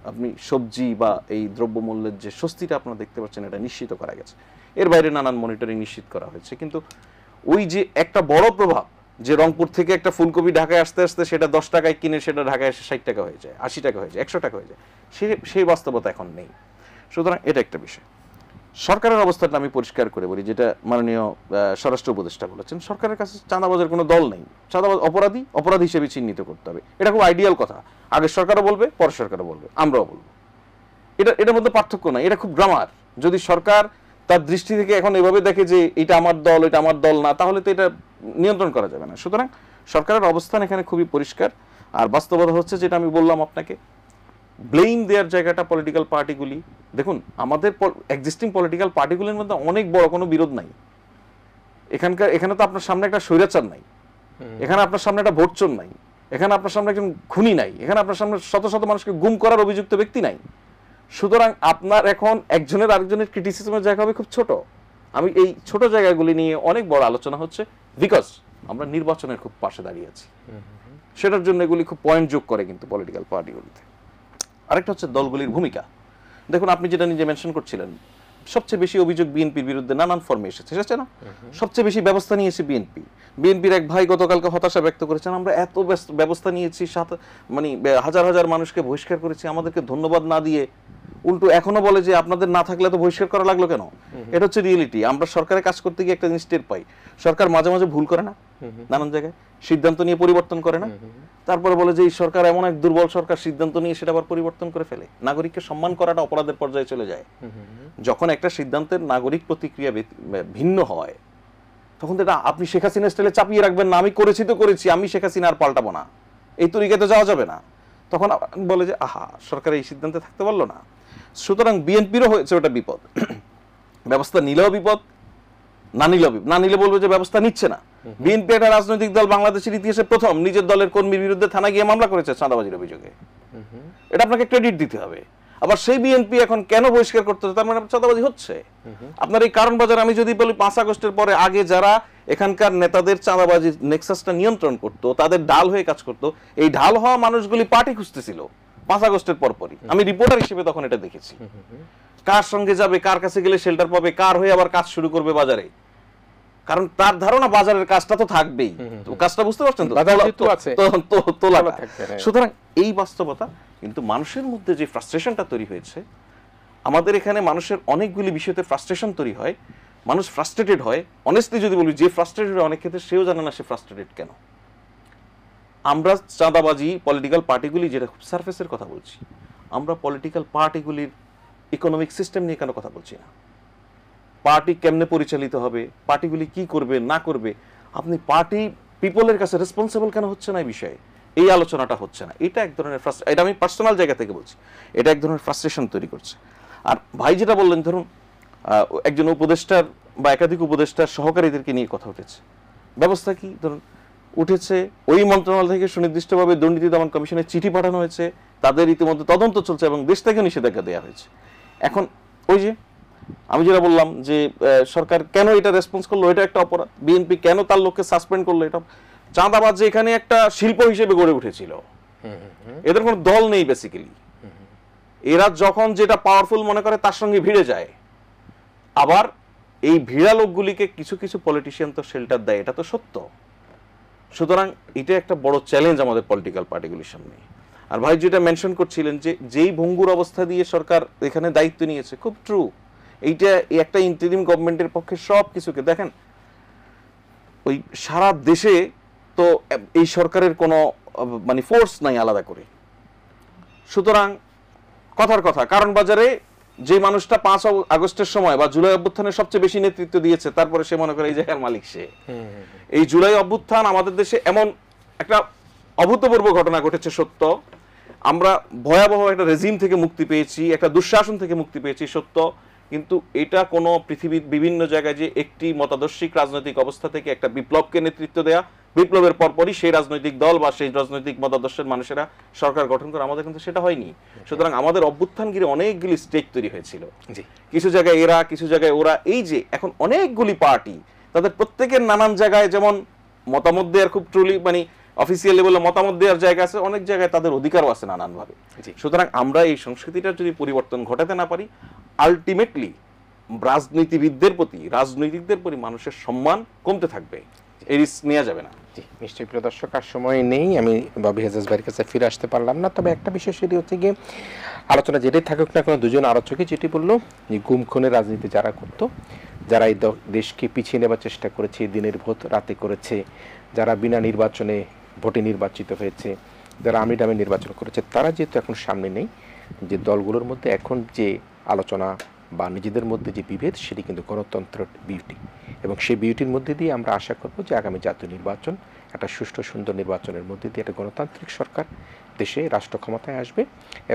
আপনি সবজি বা এই দ্রব্যমূল্যের যে স্বস্তিটা আপনারা দেখতে পাচ্ছেন, এটা নিশ্চিত করা গেছে। এর বাইরে নানান মনিটরিং নিশ্চিত করা হয়েছে। কিন্তু ওই যে একটা বড় প্রভাব যে রংপুর থেকে একটা ফুলকপি ঢাকায় আসতে আসতে সেটা 10 টাকায় কিনে সেটা ঢাকায় এসে 60 টাকা হয়ে যায়, 80 টাকা হয়ে যায়, 100 টাকা হয়ে যায়, সেই বাস্তবতা এখন নেই। সুতরাং এটা একটা বিষয়। সরকারের অবস্থাটা আমি পরিষ্কার করে বলি, যেটা মাননীয় স্বরাষ্ট্র উপদেষ্টা বলেছেন, সরকারের কাছে চাঁদাবাজের কোনো দল নেই। চাঁদাবাজ অপরাধী হিসেবে চিহ্নিত করতে হবে। এটা খুব আইডিয়াল কথা। আগের সরকারও বলবে, পরের সরকারও বলবে, আমরাও বলবো। এটার মধ্যে পার্থক্য নাই, এটা খুব গ্রামার। যদি সরকার তার দৃষ্টি থেকে এখন এভাবে দেখে যে এটা আমার দল, এটা আমার দল না, তাহলে তো এটা নিয়ন্ত্রণ করা যাবে না। সুতরাং সরকারের অবস্থান এখানে খুবই পরিষ্কার। আর বাস্তবতা হচ্ছে যেটা আমি বললাম আপনাকে, ব্লেম দেওয়ার জায়গাটা পলিটিক্যাল পার্টিগুলি। দেখুন, আমাদের এক্সিস্টিং পলিটিক্যাল পার্টিগুলির মধ্যে অনেক বড় কোনো বিরোধ নাই। এখানে তো আপনার সামনে একটা স্বৈরাচার নাই, এখানে আপনার সামনে একটা ভোটচোর নাই, এখানে আপনার সামনে একজন খুনি নাই, এখানে আপনার সামনে শত শত মানুষকে গুম করার অভিযুক্ত ব্যক্তি নাই। সুতরাং আপনার এখন একজনের আরেকজনের ক্রিটিসিজমের জায়গা হবে খুব ছোট। আমি এই ছোট জায়গাগুলি নিয়ে অনেক বড় আলোচনা হচ্ছে, বিকজ আমরা নির্বাচনের খুব পাশে দাঁড়িয়ে আছি। সেটার জন্য এগুলি খুব পয়েন্ট যোগ করে কিন্তু পলিটিক্যাল পার্টিগুলিতে। আরেকটা হচ্ছে দলগুলির ভূমিকা। দেখুন আপনি যেটা নিজে মেনশন করছিলেন, সবচেয়ে বেশি অভিযোগ বিএনপির বিরুদ্ধে নানান ফর্মে এসেছে, এসেছে না? সবচেয়ে বেশি ব্যবস্থা নিয়েছে বিএনপির এক ভাই গতকালকে হতাশা ব্যক্ত করেছেন, আমরা এত ব্যবস্থা নিয়েছি, মানে হাজার হাজার মানুষকে বহিষ্কার করেছি, আমাদেরকে ধন্যবাদ না দিয়ে উল্টো এখনো বলে যে আপনাদের না থাকলে তো বহিষ্কার করা লাগলো কেন। এটা হচ্ছে রিয়েলিটি। আমরা সরকারের কাজ করতে গিয়ে একটা জিনিস টের পাই, সরকার মাঝে মাঝে ভুল করে না, নানান জায়গায় সিদ্ধান্ত নিয়ে পরিবর্তন করে না, তারপরে বলে যে এই সরকার এমন এক দুর্বল সরকার, সিদ্ধান্ত নিয়ে সেটা আবার পরিবর্তন করে ফেলে। নাগরিককে সম্মান করাটা অপরাধের পর্যায়ে চলে যায়। যখন একটা সিদ্ধান্তের নাগরিক প্রতিক্রিয়া ভিন্ন হয়, তখন তো এটা আপনি শেখ হাসিনা স্টাইলে চাপিয়ে রাখবেন না, আমি করেছি তো করেছি, আমি শেখ হাসিনা আর পাল্টাবো না, এই তরিকাতে যাওয়া যাবে না। তখন বলে যে আহা, সরকার এই সিদ্ধান্তে থাকতে পারলো না। সুতরাং বিএনপিরও হয়েছে ওটা বিপদ, ব্যবস্থা নিলেও বিপদ, না নিলে বলবে যে ব্যবস্থা নিচ্ছে না। বিএনপি একটা রাজনৈতিক দল, বাংলাদেশের ইতিহাসে প্রথম নিজের দলের কর্মীর বিরুদ্ধে থানায় গিয়ে মামলা করেছে চাঁদাবাজির অভিযোগে, এটা আপনাকে ক্রেডিট দিতে হবে। আবার সেই বিএনপি এখন কেন বহিষ্কার করতে হচ্ছে? তার মানে চাঁদাবাজি হচ্ছে। আপনার এই কারণ বাজার আমি যদি বলি 5 আগস্টের পরে আগে যারা এখানকার নেতাদের চাঁদাবাজির নেক্সাসটা নিয়ন্ত্রণ করতো, তাদের ঢাল হয়ে কাজ করতো, এই ঢাল হওয়া মানুষগুলি পার্টি খুঁজতেছিল 5 আগস্টের পরপরই। আমি রিপোর্টার হিসেবে তখন এটা দেখেছি, কার সঙ্গে যাবে, কার কাছে গেলে শেল্টার পাবে, কার হয়ে আবার কাজ শুরু করবে বাজারে। কারণ তার ধারণা বাজারের কাজটা তো থাকবেই, তো কাজটা বুঝতে পারছেন তো সুতরাং এই বাস্তবতা। কিন্তু মানুষের মধ্যে যে ফ্রাস্ট্রেশনটা তৈরি হয়েছে, আমাদের এখানে মানুষের অনেকগুলি বিষয়তে ফ্রাস্ট্রেশন তৈরি হয়, মানুষ ফ্রাস্ট্রেটেড হয়। অনেস্টলি যদি বলি, যে ফ্রাস্ট্রেটেড হয় অনেক ক্ষেত্রে সেও জানে না সে ফ্রাস্ট্রেটেড কেন। আমরা চাঁদাবাজি পলিটিক্যাল পার্টিগুলি, যেটা খুব সারফেসের কথা বলছি, আমরা পলিটিক্যাল পার্টিগুলির ইকোনমিক সিস্টেম নিয়ে কেন কথা বলছি না? পার্টি কেমনে পরিচালিত হবে, পার্টিগুলি কি করবে না করবে, আপনি পার্টি পিপলের কাছে রেসপন্সিবল কেন হচ্ছে না এই বিষয়ে, এই আলোচনাটা হচ্ছে না। এটা এক ধরনের এটা আমি পার্সোনাল জায়গা থেকে বলছি, এটা এক ধরনের ফ্রাস্ট্রেশন তৈরি করছে। আর ভাই যেটা বললেন, ধরুন একজন উপদেষ্টার বা একাধিক উপদেষ্টার সহকারীদেরকে নিয়ে কথা উঠেছে, ব্যবস্থা কি ধরুন উঠেছে, ওই মন্ত্রণালয় থেকে সুনির্দিষ্টভাবে দুর্নীতি দমন কমিশনের চিঠি পাঠানো হয়েছে, তাদের ইতিমধ্যে তদন্ত চলছে এবং দেশ থেকে নিষেধাজ্ঞা দেওয়া হয়েছে। এখন ওই যে আমি যেটা বললাম যে সরকার কেন এটা রেসপন্স করলো, এটা একটা অপরাধ। বিএনপি কেন তার লোককে সাসপেন্ড করলো, এটা চাঁদাবাজ যে এখানে একটা শিল্প হিসেবে গড়ে উঠেছিল, এদের কোনো দল নেই বেসিক্যালি, এরা যখন যেটা পাওয়ারফুল মনে করে তার সঙ্গে ভিড়ে যায়। আবার এই ভিড়া লোকগুলিকে কিছু কিছু পলিটিশিয়ান তো শেল্টার দেয়, এটা তো সত্য। সুতরাং এটা একটা বড় চ্যালেঞ্জ আমাদের পলিটিক্যাল পার্টিগুলির সামনে। আর ভাই যেটা মেনশন করছিলেন যে যেই ভঙ্গুর অবস্থা দিয়ে সরকার এখানে দায়িত্ব নিয়েছে, খুব ট্রু। এইটা একটা ইন্টারিম গভর্নমেন্টের পক্ষে সব কিছুকে দেখেন, ওই সারা দেশে তো এই সরকারের কোনো মানে ফোর্স নাই আলাদা করে। সুতরাং কথার কথা, কারণ বাজারে যে মানুষটা 5 আগস্টের সময় বা জুলাই অভ্যুত্থানের সবচেয়ে বেশি নেতৃত্ব দিয়েছে, তারপরে সে মনে করে এই জায়গার মালিক সে। এই জুলাই অভ্যুত্থান আমাদের দেশে এমন একটা অভূতপূর্ব ঘটনা ঘটেছে, সত্য। আমরা ভয়াবহ একটা রেজিম থেকে মুক্তি পেয়েছি, একটা দুঃশাসন থেকে মুক্তি পেয়েছি, সত্য। কিন্তু এটা কোনো পৃথিবীর বিভিন্ন জায়গায় যে একটি মতাদর্শিক রাজনৈতিক অবস্থা থেকে একটা বিপ্লবকে নেতৃত্ব দেয়া, বিপ্লবের পরপরই সেই রাজনৈতিক দল বা সেই রাজনৈতিক মতাদর্শের মানুষেরা সরকার গঠন করে, আমাদের কিন্তু সেটা হয়নি। সুতরাং আমাদের অভ্যুত্থান ঘিরে অনেকগুলি স্টেক তৈরি হয়েছিল, কিছু জায়গায় এরা, কিছু জায়গায় ওরা। এই যে এখন অনেকগুলি পার্টি, তাদের প্রত্যেকের নানান জায়গায় যেমন মতামত দেওয়ার খুব ট্রুলি মানে অফিসিয়াল লেভেলে মতামত দেওয়ার জায়গা আছে, অনেক জায়গায় তাদের অধিকারও আছে নানানভাবে। সুতরাং আমরা এই সংস্কৃতিটা যদি পরিবর্তন ঘটাতে না পারি, আলটিমেটলি রাজনীতিবিদদের প্রতি, রাজনৈতিকদের প্রতি মানুষের সম্মান কমতে থাকবে, এই রিস্ক নেওয়া যাবে না। জি নিশ্চয়ই। প্রিয় দর্শক, আর সময় নেই, আমি ববি হেজাজ ভাইয়ের কাছে ফিরে আসতে পারলাম না। তবে একটা বিষয় সেটি হচ্ছে গিয়ে, আলোচনা যেটাই থাকুক না কোনো, দুজন আলোচকই যেটি বললো যে গুম খুনের রাজনীতি যারা করতো, যারা এই দেশকে পিছিয়ে নেবার চেষ্টা করেছে, দিনের ভোট রাতে করেছে, যারা বিনা নির্বাচনে ভোটে নির্বাচিত হয়েছে, যারা আমি ডামে নির্বাচন করেছে, তারা যেহেতু এখন সামনে নেই, যে দলগুলোর মধ্যে এখন যে আলোচনা বা নিজেদের মধ্যে যে বিভেদ, সেটি কিন্তু গণতন্ত্রের বিউটি, এবং সেই বিউটির মধ্যে দিয়ে আমরা আশা করব যে আগামী জাতীয় নির্বাচন একটা সুষ্ঠু সুন্দর নির্বাচনের মধ্যে দিয়ে একটা গণতান্ত্রিক সরকার দেশে রাষ্ট্র ক্ষমতায় আসবে,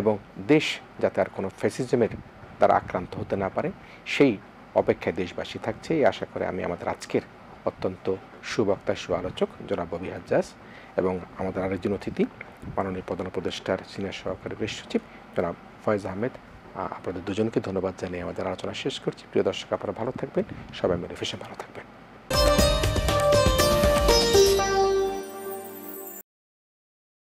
এবং দেশ যাতে আর কোনো ফ্যাসিজমের দ্বারা আক্রান্ত হতে না পারে, সেই অপেক্ষায় দেশবাসী থাকছে। এই আশা করে আমি আমাদের আজকের অত্যন্ত সুবক্তা, সুআলোচক জনাব ববি হাজ্জাজ এবং আমাদের আরেকজন অতিথি মাননীয় প্রধান উপদেষ্টার সিনিয়র সহকারী প্রেস সচিব জনাব ফয়েজ আহমেদ, আপনাদের দুজনকে ধন্যবাদ জানিয়ে আমাদের আলোচনা শেষ করছি। প্রিয় দর্শক, আপনারা ভালো থাকবেন, সবাই মিলে ভীষণ ভালো থাকবেন।